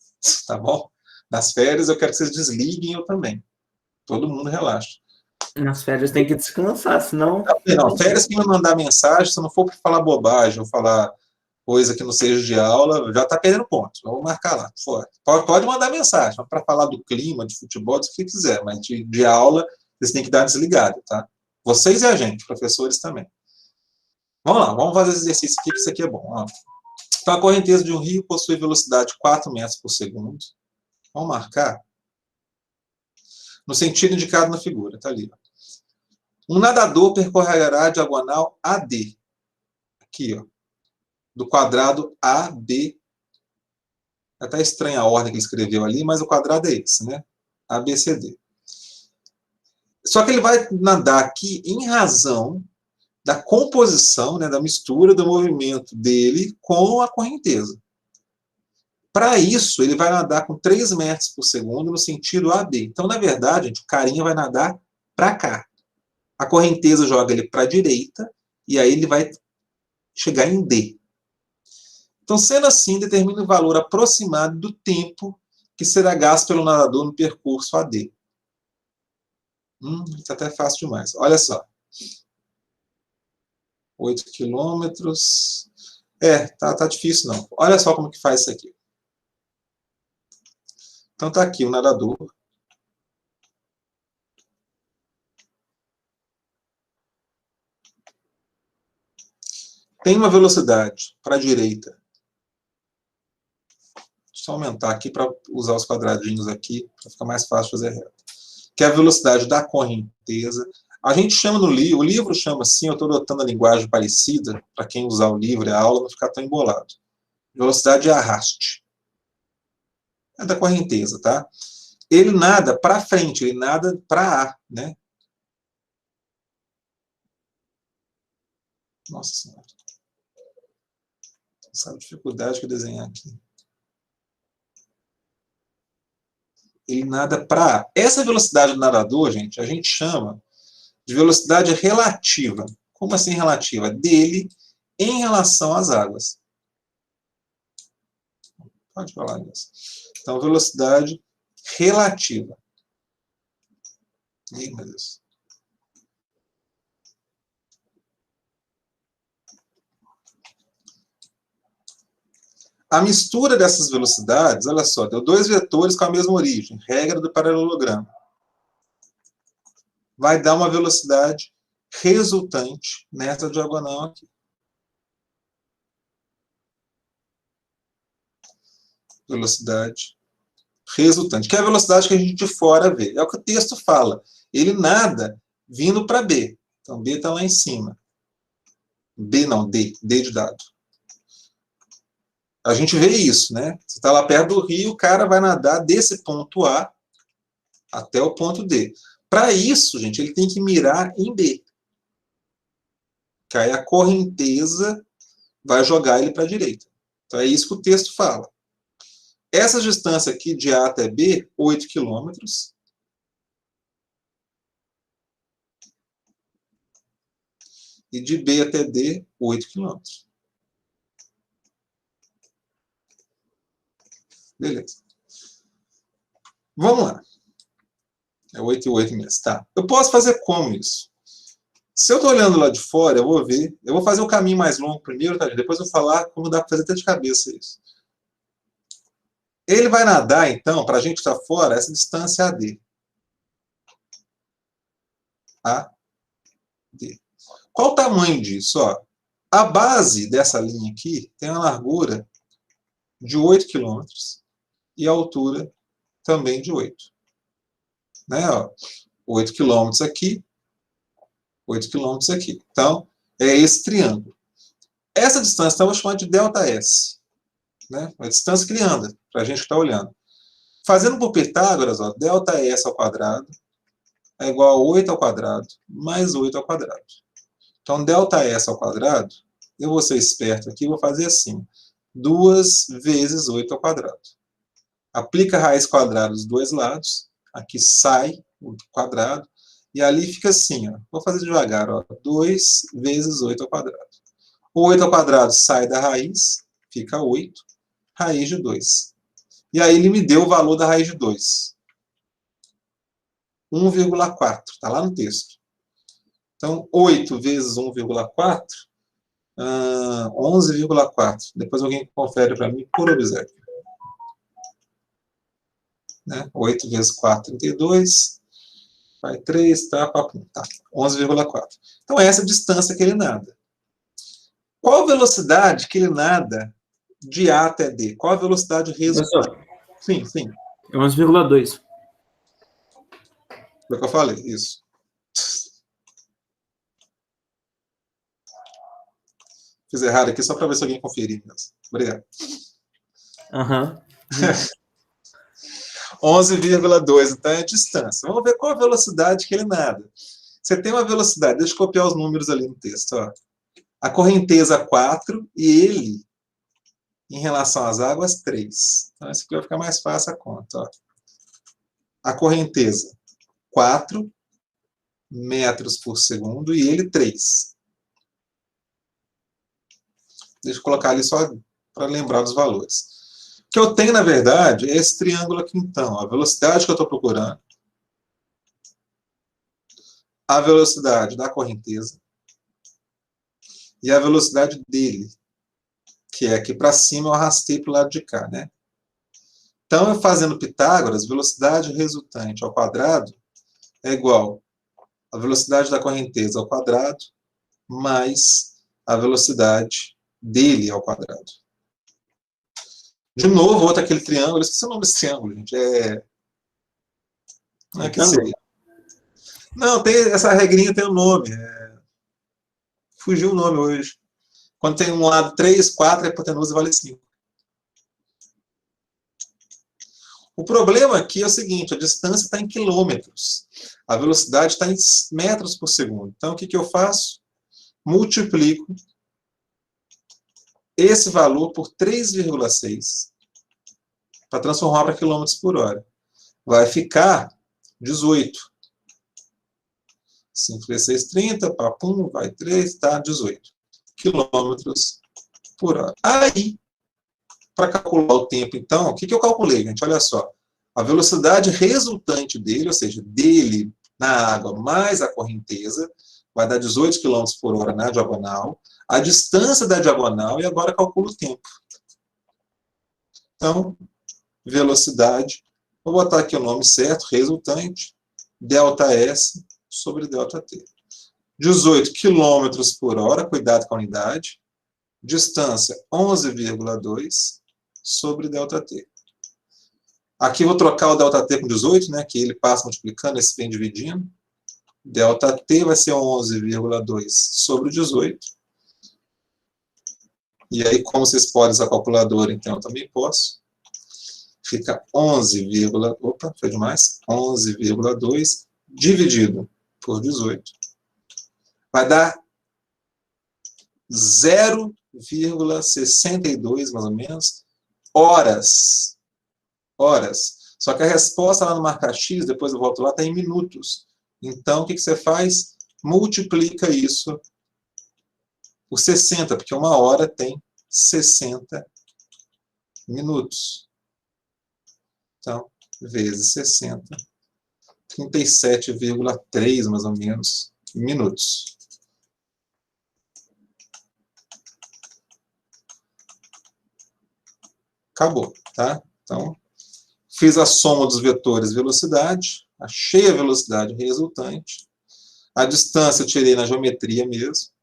tá bom? Nas férias eu quero que vocês desliguem, eu também. Todo mundo relaxa. Nas férias tem que descansar, senão... Não, férias que me mandar mensagem, se não for para falar bobagem ou falar coisa que não seja de aula, já está perdendo ponto. Vamos marcar lá. Pode mandar mensagem, para falar do clima, de futebol, do que quiser, mas de aula, vocês têm que dar desligado, tá? Vocês e a gente, professores também. Vamos lá, vamos fazer esse exercício aqui, que isso aqui é bom. Ó. Então, a correnteza de um rio possui velocidade de 4 metros por segundo. Vamos marcar no sentido indicado na figura, tá ali. Ó. Um nadador percorrerá a diagonal AD. Aqui, ó. Do quadrado AB. Até estranha a ordem que ele escreveu ali, mas o quadrado é esse, né? ABCD. Só que ele vai nadar aqui em razão da composição, né, da mistura do movimento dele com a correnteza. Para isso, ele vai nadar com 3 metros por segundo no sentido AB. Então, na verdade, gente, o carinha vai nadar para cá. A correnteza joga ele para a direita e aí ele vai chegar em D. Então, sendo assim, determina o valor aproximado do tempo que será gasto pelo nadador no percurso AD. Isso até é fácil demais. Olha só. 8 quilômetros. Tá difícil não. Olha só como que faz isso aqui. Então, tá aqui o nadador. Tem uma velocidade para a direita. Deixa eu aumentar aqui para usar os quadradinhos aqui, para ficar mais fácil fazer reto. Que é a velocidade da correnteza. A gente chama no livro, o livro chama assim, eu estou adotando a linguagem parecida, para quem usar o livro e a aula não ficar tão embolado. Velocidade de arraste. É da correnteza, tá? Ele nada para frente, ele nada para A, né? Nossa Senhora. Sabe a dificuldade que eu desenhar aqui. Ele nada para A. Essa velocidade do nadador, gente, a gente chama de velocidade relativa. Como assim relativa? Dele em relação às águas. Pode falar nisso. Então, velocidade relativa. Ih, meu Deus. A mistura dessas velocidades, olha só, deu 2 vetores com a mesma origem, regra do paralelogramo. Vai dar uma velocidade resultante nessa diagonal aqui. Velocidade resultante, que é a velocidade que a gente de fora vê. É o que o texto fala. Ele nada vindo para B. Então, B está lá em cima. B não, D de dado. A gente vê isso, né? Você está lá perto do rio, o cara vai nadar desse ponto A até o ponto D. Para isso, gente, ele tem que mirar em B. Que aí a correnteza vai jogar ele para a direita. Então, é isso que o texto fala. Essa distância aqui de A até B, 8 quilômetros. E de B até D, 8 quilômetros. Beleza. Vamos lá. É 8 e 8 mesmo. Tá. Eu posso fazer como isso? Se eu estou olhando lá de fora, eu vou ver. Eu vou fazer o caminho mais longo primeiro, tá? Depois eu vou falar como dá para fazer até de cabeça isso. Ele vai nadar, então, para a gente estar fora, essa distância AD. AD. Qual o tamanho disso? Ó, a base dessa linha aqui tem uma largura de 8 km e a altura também de 8. Né? Ó, 8 km aqui, 8 km aqui. Então, é esse triângulo. Essa distância, então, eu vou chamar de ΔS. Né? A distância que ele anda, para a gente que está olhando. Fazendo por Pitágoras, ó, ΔS ao quadrado é igual a 8 ao quadrado mais 8 ao quadrado. Então, ΔS ao quadrado, eu vou ser esperto aqui, vou fazer assim. 2 vezes 8 ao quadrado. Aplica a raiz quadrada dos dois lados. Aqui sai o quadrado. E ali fica assim. Ó. Vou fazer devagar. Ó, 2 vezes 8 ao quadrado. O 8 ao quadrado sai da raiz. Fica 8. Raiz de 2. E aí ele me deu o valor da raiz de 2. 1,4. Está lá no texto. Então, 8 vezes 1,4... 11,4. Depois alguém confere para mim por obséquio. Né? 8 vezes 4, 32. Vai 3, tá? 11,4. Então, é essa distância que ele nada. Qual a velocidade que ele nada de A até D? Qual a velocidade resultante? Sim, sim. É 11,2. Foi o que eu falei, isso. Fiz errado aqui só para ver se alguém conferir. Obrigado. Aham. 11,2, então é a distância. Vamos ver qual a velocidade que ele nada. Você tem uma velocidade, deixa eu copiar os números ali no texto. Ó. A correnteza 4 e ele, em relação às águas, 3. Então, isso aqui vai ficar mais fácil a conta. Ó. A correnteza, 4 metros por segundo e ele, 3. Deixa eu colocar ali só para lembrar dos valores. O que eu tenho, na verdade, é esse triângulo aqui, então. A velocidade que eu estou procurando. A velocidade da correnteza. E a velocidade dele. Que é aqui para cima eu arrastei para o lado de cá, né? Então, eu fazendo Pitágoras, velocidade resultante ao quadrado é igual a velocidade da correnteza ao quadrado mais a velocidade dele ao quadrado. De novo, outro aquele triângulo. Esqueci o nome desse triângulo, gente. Não é que seria. Não, tem, essa regrinha tem um nome. Fugiu o nome hoje. Quando tem um lado 3, 4, a hipotenusa vale 5. O problema aqui é o seguinte, a distância está em quilômetros. A velocidade está em metros por segundo. Então, o que eu faço? Multiplico esse valor por 3,6 para transformar para quilômetros por hora. Vai ficar 18. 5 vezes 6, 30, papum, vai 3, tá, 18 quilômetros por hora. Aí, para calcular o tempo, então, o que eu calculei, gente? Olha só. A velocidade resultante dele, ou seja, dele na água mais a correnteza, vai dar 18 km por hora na diagonal, a distância da diagonal, e agora calculo o tempo. Então, velocidade, vou botar aqui o nome certo, resultante, ΔS sobre ΔT. 18 km por hora, cuidado com a unidade, distância 11,2 sobre ΔT. Aqui eu vou trocar o ΔT com 18, né, que ele passa multiplicando, esse vem dividindo. ΔT vai ser 11,2 sobre 18. E aí, como vocês podem usar a calculadora, então eu também posso. Fica 11, opa, foi demais. 11,2 dividido por 18. Vai dar 0,62, mais ou menos, horas. Só que a resposta lá no marcar X, depois eu volto lá, está em minutos. Então, o que você faz? Multiplica isso por 60, porque uma hora tem 60 minutos. Então, vezes 60, 37,3, mais ou menos, minutos. Acabou, tá? Então, fiz a soma dos vetores velocidade, achei a velocidade resultante, A distância eu tirei na geometria mesmo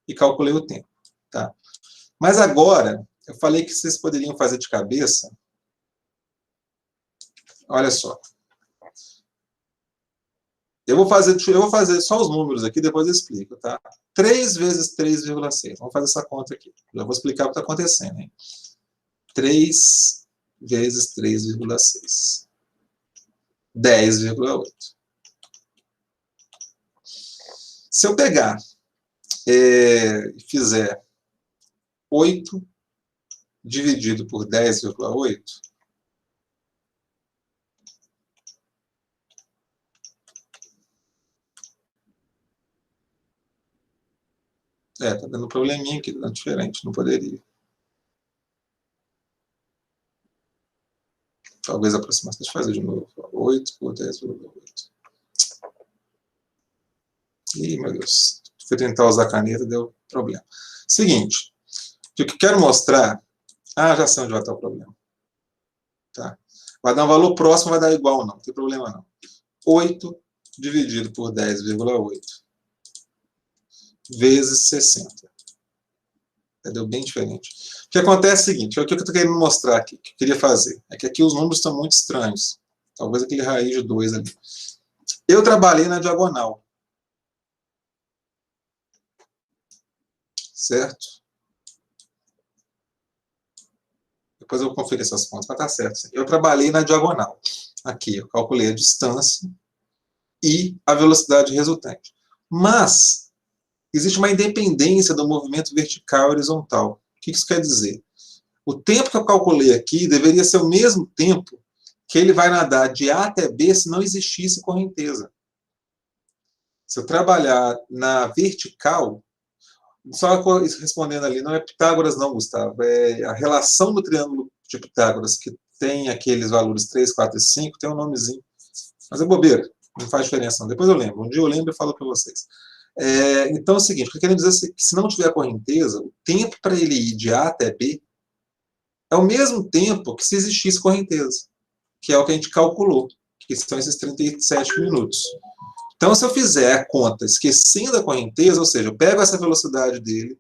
e calculei o tempo. Tá? Mas agora, eu falei que vocês poderiam fazer de cabeça. Olha só. Eu vou fazer só os números aqui, depois eu explico, tá? 3 vezes 3,6. Vamos fazer essa conta aqui. Já vou explicar o que está acontecendo, hein? 3 vezes 3,6. 10,8. Se eu pegar e fizer 8 dividido por 10,8, tá dando um probleminha aqui, tá dando diferente, não poderia. Talvez aproximação. Deixa eu fazer de novo. 8 por 10,8. Ih, meu Deus. Fui tentar usar a caneta, deu problema. Seguinte. O que eu quero mostrar... já sei onde vai estar o problema. Tá? Vai dar um valor próximo, vai dar igual, não. Não tem problema, não. 8 dividido por 10,8 vezes 60. Deu bem diferente. O que acontece é o seguinte, o que eu estou querendo mostrar aqui, que eu queria fazer, é que aqui os números estão muito estranhos. Talvez aquele raiz de 2 ali. Eu trabalhei na diagonal. Certo? Depois eu vou conferir essas contas, mas tá certo. Eu trabalhei na diagonal. Aqui, eu calculei a distância e a velocidade resultante. Mas existe uma independência do movimento vertical e horizontal. O que isso quer dizer? O tempo que eu calculei aqui deveria ser o mesmo tempo que ele vai nadar de A até B se não existisse correnteza. Se eu trabalhar na vertical, só respondendo ali, não é Pitágoras não, Gustavo, é a relação do triângulo de Pitágoras, que tem aqueles valores 3, 4 e 5, tem um nomezinho. Mas é bobeira, não faz diferença não. Depois eu lembro, um dia eu lembro e falo para vocês. Então é o seguinte, o que eu quero dizer é que se não tiver correnteza, o tempo para ele ir de A até B é o mesmo tempo que se existisse correnteza, que é o que a gente calculou, que são esses 37 minutos. Então, se eu fizer a conta esquecendo a correnteza, ou seja, eu pego essa velocidade dele,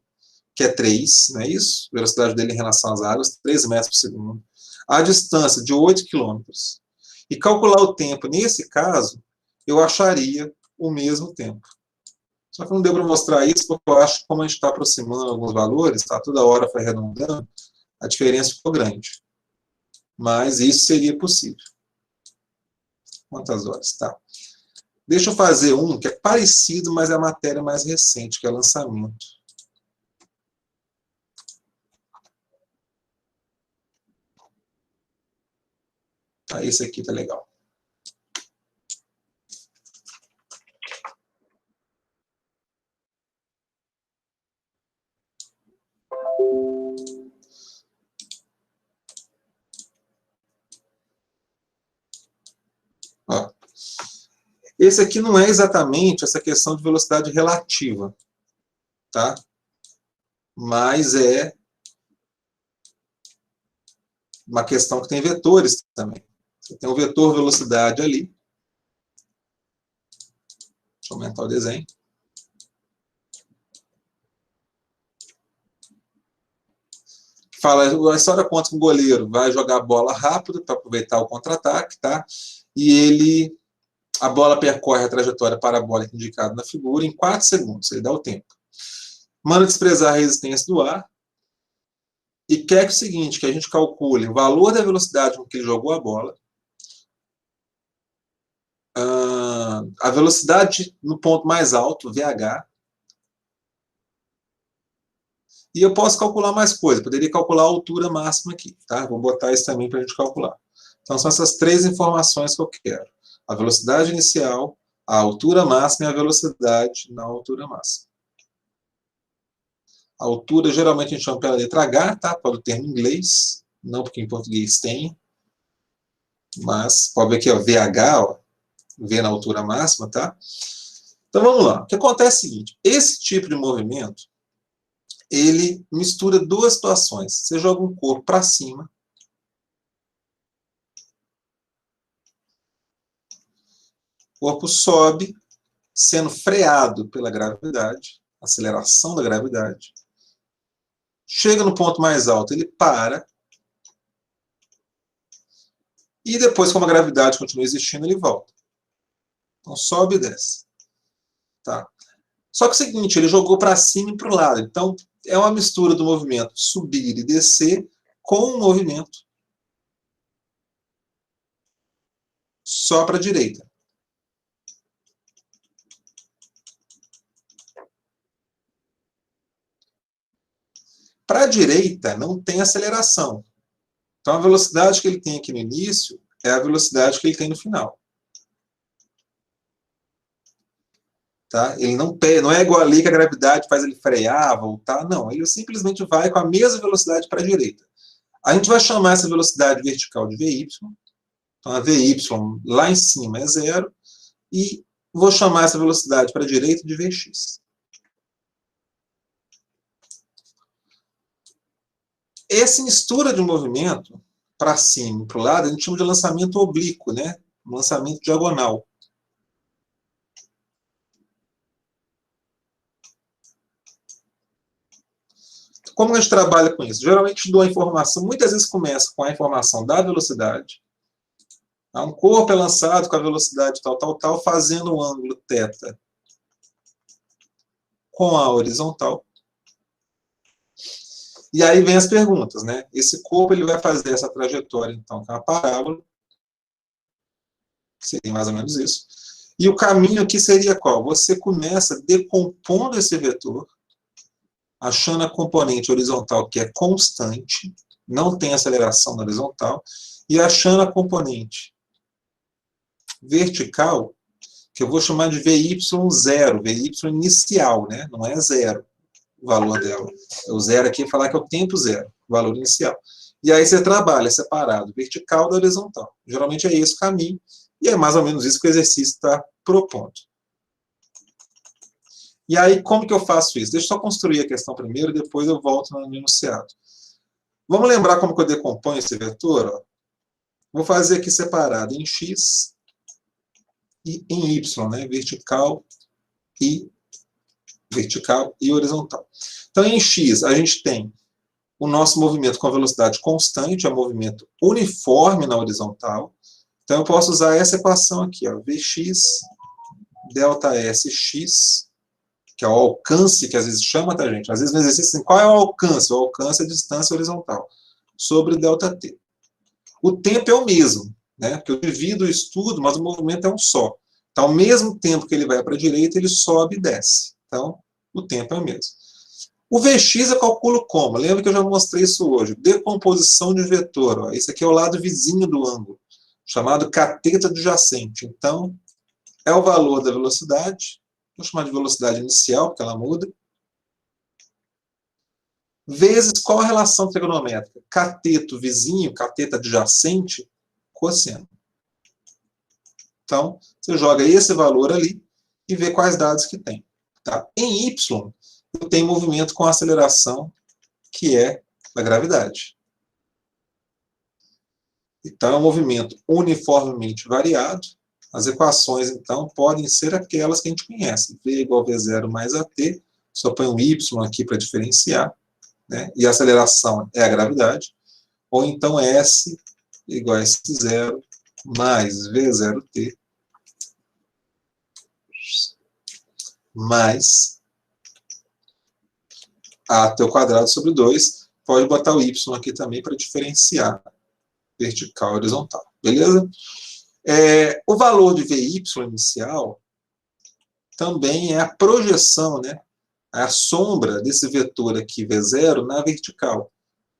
que é 3, não é isso? A velocidade dele em relação às águas, 3 metros por segundo. A distância de 8 quilômetros. E calcular o tempo, nesse caso, eu acharia o mesmo tempo. Só que não deu para mostrar isso, porque eu acho que como a gente está aproximando alguns valores, tá, toda hora foi arredondando, a diferença ficou grande. Mas isso seria possível. Quantas horas? Tá. Deixa eu fazer um que é parecido, mas é a matéria mais recente, que é lançamento. Tá, esse aqui tá legal. Ó. Esse aqui não é exatamente essa questão de velocidade relativa, tá? Mas é uma questão que tem vetores também. Você tem um vetor velocidade ali. Deixa eu aumentar o desenho. Fala, a história conta que o goleiro vai jogar a bola rápido para aproveitar o contra-ataque, tá? E a bola percorre a trajetória parabólica indicada na figura em 4 segundos. Ele dá o tempo. Manda desprezar a resistência do ar e quer que o seguinte, que a gente calcule o valor da velocidade com que ele jogou a bola, a velocidade no ponto mais alto, VH, e eu posso calcular mais coisa, poderia calcular a altura máxima aqui, tá? Vou botar isso também para a gente calcular. Então, são essas 3 informações que eu quero. A velocidade inicial, a altura máxima e a velocidade na altura máxima. A altura, geralmente, a gente chama pela letra H, tá? Pelo termo em inglês, não porque em português tem. Mas, pode ver aqui, ó, VH, ó, V na altura máxima, tá? Então, vamos lá. O que acontece é o seguinte, esse tipo de movimento, ele mistura 2 situações. Você joga um corpo para cima, o corpo sobe sendo freado pela gravidade, aceleração da gravidade. Chega no ponto mais alto, ele para. E depois, como a gravidade continua existindo, ele volta. Então, sobe e desce. Tá? Só que é o seguinte, ele jogou para cima e para o lado. Então, é uma mistura do movimento subir e descer com um movimento só para a direita. Para a direita, não tem aceleração. Então, a velocidade que ele tem aqui no início é a velocidade que ele tem no final. Tá? Ele não é igual ali que a gravidade faz ele frear, voltar. Não, ele simplesmente vai com a mesma velocidade para a direita. A gente vai chamar essa velocidade vertical de Vy. Então, a Vy lá em cima é 0. E vou chamar essa velocidade para a direita de Vx. Essa mistura de movimento para cima e para o lado, a gente chama de lançamento oblíquo, né? Um lançamento diagonal. Como a gente trabalha com isso? Geralmente dou a informação, muitas vezes começa com a informação da velocidade. Um corpo é lançado com a velocidade tal, fazendo um ângulo θ com a horizontal. E aí vem as perguntas, né? Esse corpo ele vai fazer essa trajetória, então, com a parábola. Seria mais ou menos isso. E o caminho aqui seria qual? Você começa decompondo esse vetor, achando a componente horizontal que é constante, não tem aceleração na horizontal, e achando a componente vertical, que eu vou chamar de VY0, VY inicial, né? Não é 0 o valor dela. O 0 aqui é falar que é o tempo 0, o valor inicial. E aí você trabalha separado, vertical da horizontal. Geralmente é esse o caminho, e é mais ou menos isso que o exercício está propondo. E aí, como que eu faço isso? Deixa eu só construir a questão primeiro, depois eu volto no enunciado. Vamos lembrar como que eu decomponho esse vetor? Ó. Vou fazer aqui separado em x e em y, né? Vertical e horizontal. Então, em x, a gente tem o nosso movimento com a velocidade constante, é um movimento uniforme na horizontal. Então, eu posso usar essa equação aqui, ó, Vx, ΔSx, que é o alcance que às vezes chama, tá, gente? Às vezes no exercício, assim, qual é o alcance? O alcance é a distância horizontal, sobre ΔT. O tempo é o mesmo, né? Porque eu divido o estudo, mas o movimento é um só. Então, ao mesmo tempo que ele vai para a direita, ele sobe e desce. Então, o tempo é o mesmo. O Vx eu calculo como? Lembra que eu já mostrei isso hoje. Decomposição de vetor. Ó. Esse aqui é o lado vizinho do ângulo, chamado cateto adjacente. Então, é o valor da velocidade. Vou chamar de velocidade inicial, porque ela muda. Vezes qual a relação trigonométrica? Cateto vizinho, cateto adjacente, cosseno. Então, você joga esse valor ali e vê quais dados que tem. Tá? Em Y, eu tenho movimento com aceleração, que é da gravidade. Então, é um movimento uniformemente variado. As equações, então, podem ser aquelas que a gente conhece. V igual a V0 mais AT. Só põe um Y aqui para diferenciar. Né? E a aceleração é a gravidade. Ou então S igual a S0 mais V0T mais AT ao quadrado sobre 2. Pode botar o Y aqui também para diferenciar vertical e horizontal. Beleza? O valor de Vy inicial também é a projeção, né? A sombra desse vetor aqui, V0, na vertical.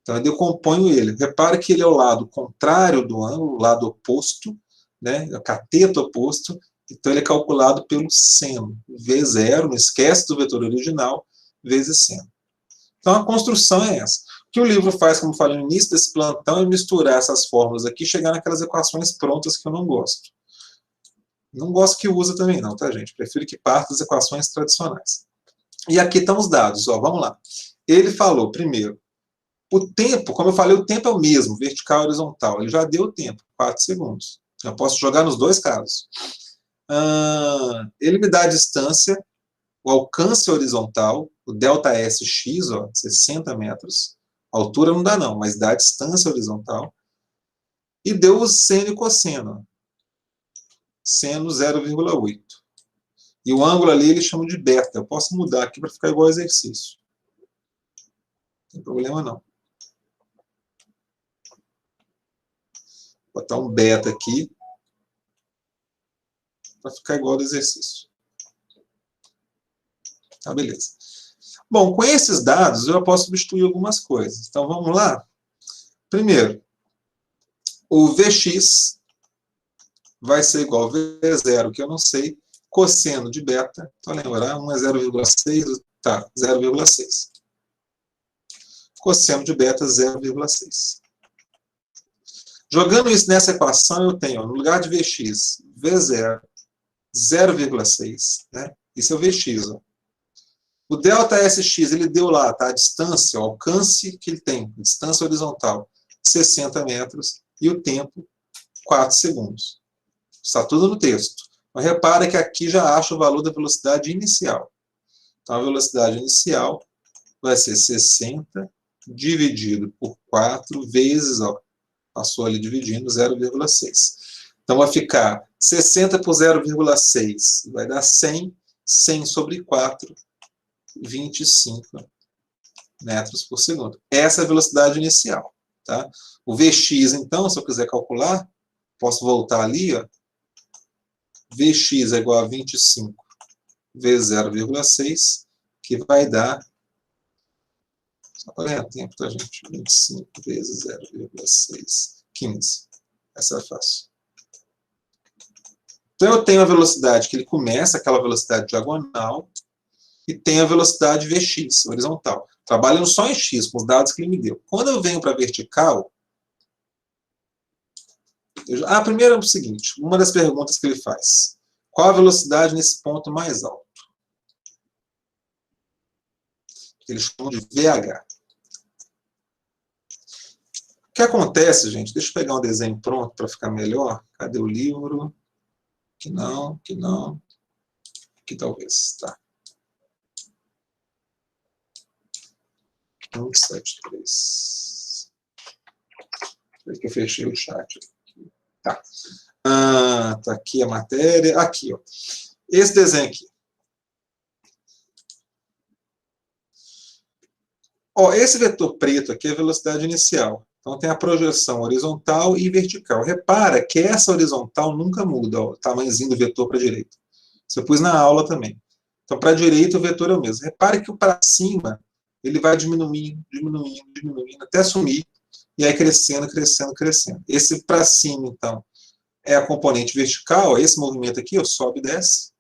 Então, eu decomponho ele. Repare que ele é o lado contrário do ângulo, o lado oposto, né? É o cateto oposto. Então, ele é calculado pelo seno. V0, não esquece do vetor original, vezes seno. Então, a construção é essa. O que o livro faz, como falei no início desse plantão, é misturar essas fórmulas aqui e chegar naquelas equações prontas que eu não gosto. Não gosto que usa também não, tá, gente? Prefiro que parta das equações tradicionais. E aqui estão os dados, ó, vamos lá. Ele falou, primeiro, o tempo, como eu falei, o tempo é o mesmo, vertical e horizontal. Ele já deu o tempo, 4 segundos. Eu posso jogar nos dois casos. Ele me dá a distância, o alcance horizontal, o ΔSx, ó, 60 metros. A altura não dá não, mas dá a distância horizontal. E deu o seno e cosseno. Seno 0,8. E o ângulo ali eles chamam de beta. Eu posso mudar aqui para ficar igual ao exercício. Não tem problema não. Vou botar um beta aqui para ficar igual ao exercício. Tá, beleza. Bom, com esses dados eu posso substituir algumas coisas. Então vamos lá. Primeiro, o Vx vai ser igual a V0, que eu não sei, cosseno de beta. Então lembrar, 1 é 0,6, tá, 0,6. Cosseno de beta, 0,6. Jogando isso nessa equação, eu tenho, ó, no lugar de Vx, V0, 0,6, né? Isso é o Vx, ó. O ΔSx, ele deu lá, tá? A distância, o alcance que ele tem, distância horizontal, 60 metros, e o tempo, 4 segundos. Está tudo no texto. Então, repara que aqui já acha o valor da velocidade inicial. Então, a velocidade inicial vai ser 60 dividido por 4 vezes, ó, passou ali dividindo, 0,6. Então, vai ficar 60 por 0,6, vai dar 100, 100 sobre 4, 25 metros por segundo. Essa é a velocidade inicial. Tá? O Vx, então, se eu quiser calcular, posso voltar ali, ó. Vx é igual a 25 vezes 0,6, que vai dar, só para ganhar tempo, tá, gente? 25 vezes 0,6, 15. Essa é fácil. Então, eu tenho a velocidade que ele começa, aquela velocidade diagonal, e tem a velocidade Vx, horizontal. Trabalhando só em x, com os dados que ele me deu. Quando eu venho para a vertical, primeiro é o seguinte, uma das perguntas que ele faz. Qual a velocidade nesse ponto mais alto? Eles chamam de VH. O que acontece, gente? Deixa eu pegar um desenho pronto para ficar melhor. Cadê o livro? Que não, que não. Que talvez, tá. 173. Espera que eu fechei o chat. Tá. Tá aqui a matéria. Aqui, ó. Esse desenho aqui. Ó, esse vetor preto aqui é a velocidade inicial. Então tem a projeção horizontal e vertical. Repara que essa horizontal nunca muda, ó, o tamanhozinho do vetor para a direita. Isso eu pus na aula também. Então para a direita o vetor é o mesmo. Repare que o para cima ele vai diminuindo, diminuindo, diminuindo, até sumir, e aí crescendo, crescendo, crescendo. Esse para cima, então, é a componente vertical, esse movimento aqui, ó, sobe e desce.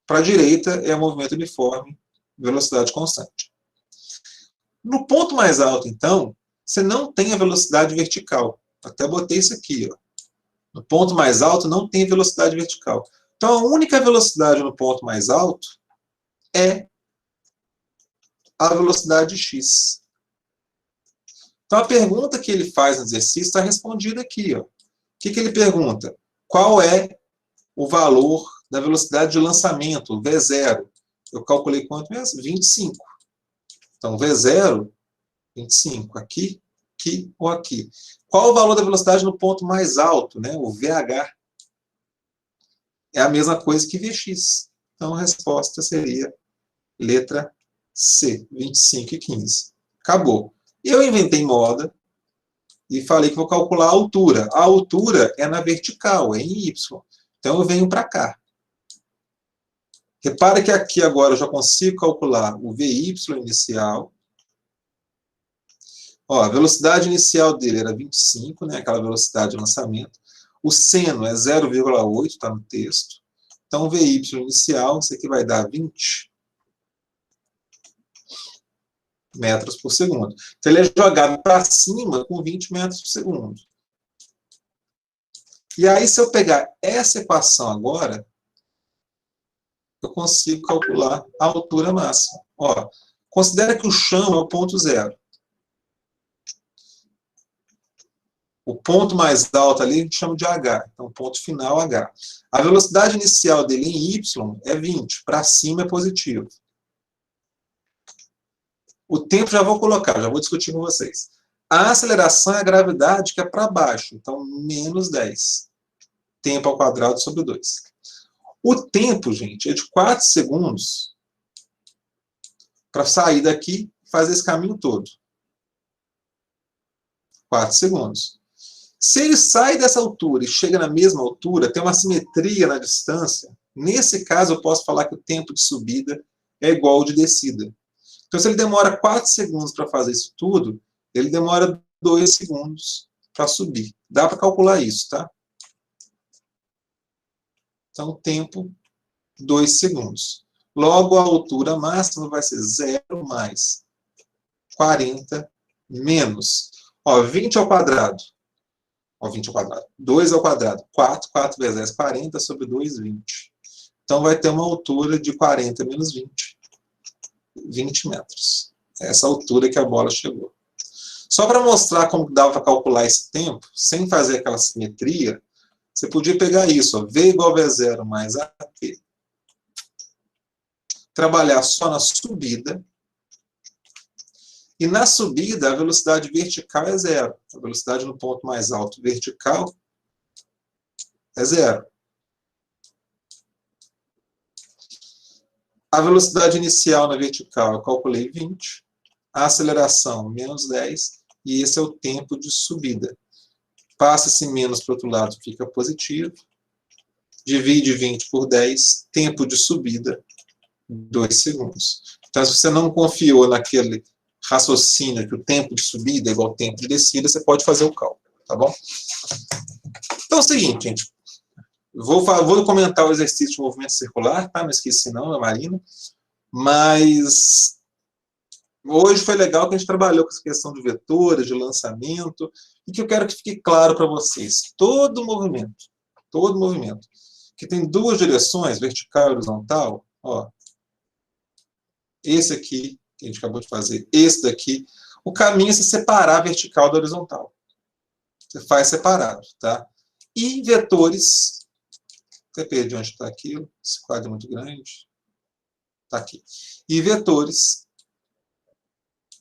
Para a direita é o movimento uniforme, velocidade constante. No ponto mais alto, então, você não tem a velocidade vertical. Até botei isso aqui, ó. No ponto mais alto não tem velocidade vertical. Então, a única velocidade no ponto mais alto é a velocidade x. Então, a pergunta que ele faz no exercício está respondida aqui, ó. O que ele pergunta? Qual é o valor da velocidade de lançamento, V0? Eu calculei quanto mesmo? 25. Então, V0, 25. Aqui, aqui ou aqui. Qual o valor da velocidade no ponto mais alto, né? O VH? É a mesma coisa que Vx. Então, a resposta seria letra C, 25 e 15. Acabou. Eu inventei moda e falei que vou calcular a altura. A altura é na vertical, é em Y. Então, eu venho para cá. Repara que aqui agora eu já consigo calcular o VY inicial. Ó, a velocidade inicial dele era 25, né, aquela velocidade de lançamento. O seno é 0,8, está no texto. Então, o VY inicial, isso aqui vai dar 20 metros por segundo. Então, ele é jogado para cima com 20 metros por segundo. E aí, se eu pegar essa equação agora, eu consigo calcular a altura máxima. Ó, considera que o chão é o ponto zero. O ponto mais alto ali a gente chama de H. Então, ponto final, H. A velocidade inicial dele em Y é 20. Para cima é positivo. O tempo já vou colocar, já vou discutir com vocês. A aceleração é a gravidade, que é para baixo. Então, menos 10. Tempo ao quadrado sobre 2. O tempo, gente, é de 4 segundos para sair daqui e fazer esse caminho todo. 4 segundos. Se ele sai dessa altura e chega na mesma altura, tem uma simetria na distância, nesse caso eu posso falar que o tempo de subida é igual ao de descida. Então, se ele demora 4 segundos para fazer isso tudo, ele demora 2 segundos para subir. Dá para calcular isso, tá? Então, tempo, 2 segundos. Logo, a altura máxima vai ser 0 mais 40 menos. Ó, 20 ao quadrado. Ó, 20 ao quadrado. 2 ao quadrado. 4. 4 vezes 10, 40 sobre 2, 20. Então, vai ter uma altura de 40 menos 20. 20 metros. Essa altura que a bola chegou. Só para mostrar como dava para calcular esse tempo, sem fazer aquela simetria, você podia pegar isso, ó, V igual a V0 mais AT. Trabalhar só na subida. E na subida, a velocidade vertical é 0. A velocidade no ponto mais alto vertical é 0. A velocidade inicial na vertical eu calculei 20. A aceleração, menos 10. E esse é o tempo de subida. Passa esse menos para o outro lado, fica positivo. Divide 20 por 10. Tempo de subida, 2 segundos. Então, se você não confiou naquele raciocínio que o tempo de subida é igual ao tempo de descida, você pode fazer o cálculo, tá bom? Então é o seguinte, gente. Vou comentar o exercício de movimento circular, tá? Não esqueci não, é Marina. Mas hoje foi legal que a gente trabalhou com essa questão de vetores, de lançamento, e que eu quero que fique claro para vocês. Todo movimento, que tem duas direções, vertical e horizontal, ó, esse aqui, que a gente acabou de fazer, esse daqui, o caminho é se separar a vertical da horizontal. Você faz separado, tá? E vetores, até perdi onde está aquilo, esse quadro é muito grande, está aqui. E vetores,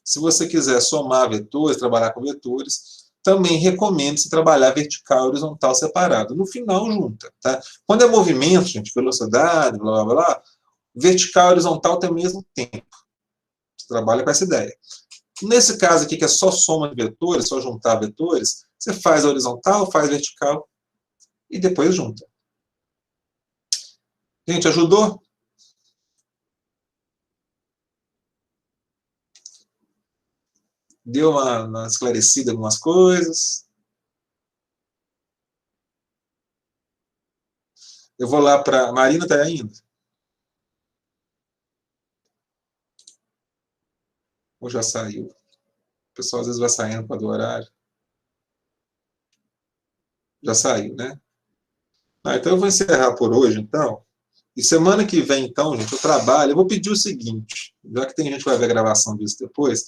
se você quiser somar vetores, trabalhar com vetores, também recomendo-se trabalhar vertical e horizontal separado. No final, junta, tá? Quando é movimento, gente, velocidade, blá, blá, blá, vertical e horizontal tem o mesmo tempo. Você trabalha com essa ideia. Nesse caso aqui, que é só soma de vetores, só juntar vetores, você faz a horizontal, faz vertical e depois junta. Gente, ajudou? Deu uma esclarecida em algumas coisas. Eu vou lá para... Marina está indo? Ou já saiu? O pessoal às vezes vai saindo para do horário. Já saiu, né? Então eu vou encerrar por hoje, então. E semana que vem, então, gente, eu trabalho. Eu vou pedir o seguinte, já que tem gente que vai ver a gravação disso depois,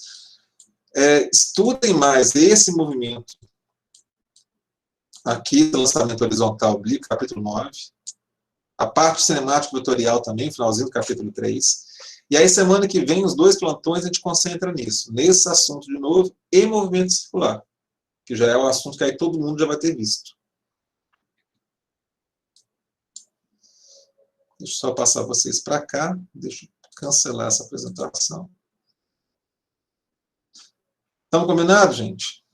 estudem mais esse movimento aqui do lançamento horizontal oblíquo, capítulo 9. A parte cinemática vetorial também, finalzinho do capítulo 3. E aí, semana que vem, os 2 plantões, a gente concentra nisso. Nesse assunto de novo, e movimento circular. Que já é o assunto que aí todo mundo já vai ter visto. Deixa eu só passar vocês para cá. Deixa eu cancelar essa apresentação. Estamos combinados, gente?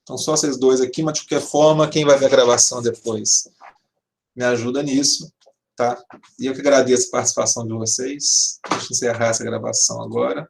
Então, só vocês dois aqui, mas de qualquer forma, quem vai ver a gravação depois me ajuda nisso, tá? E eu que agradeço a participação de vocês. Deixa eu encerrar essa gravação agora.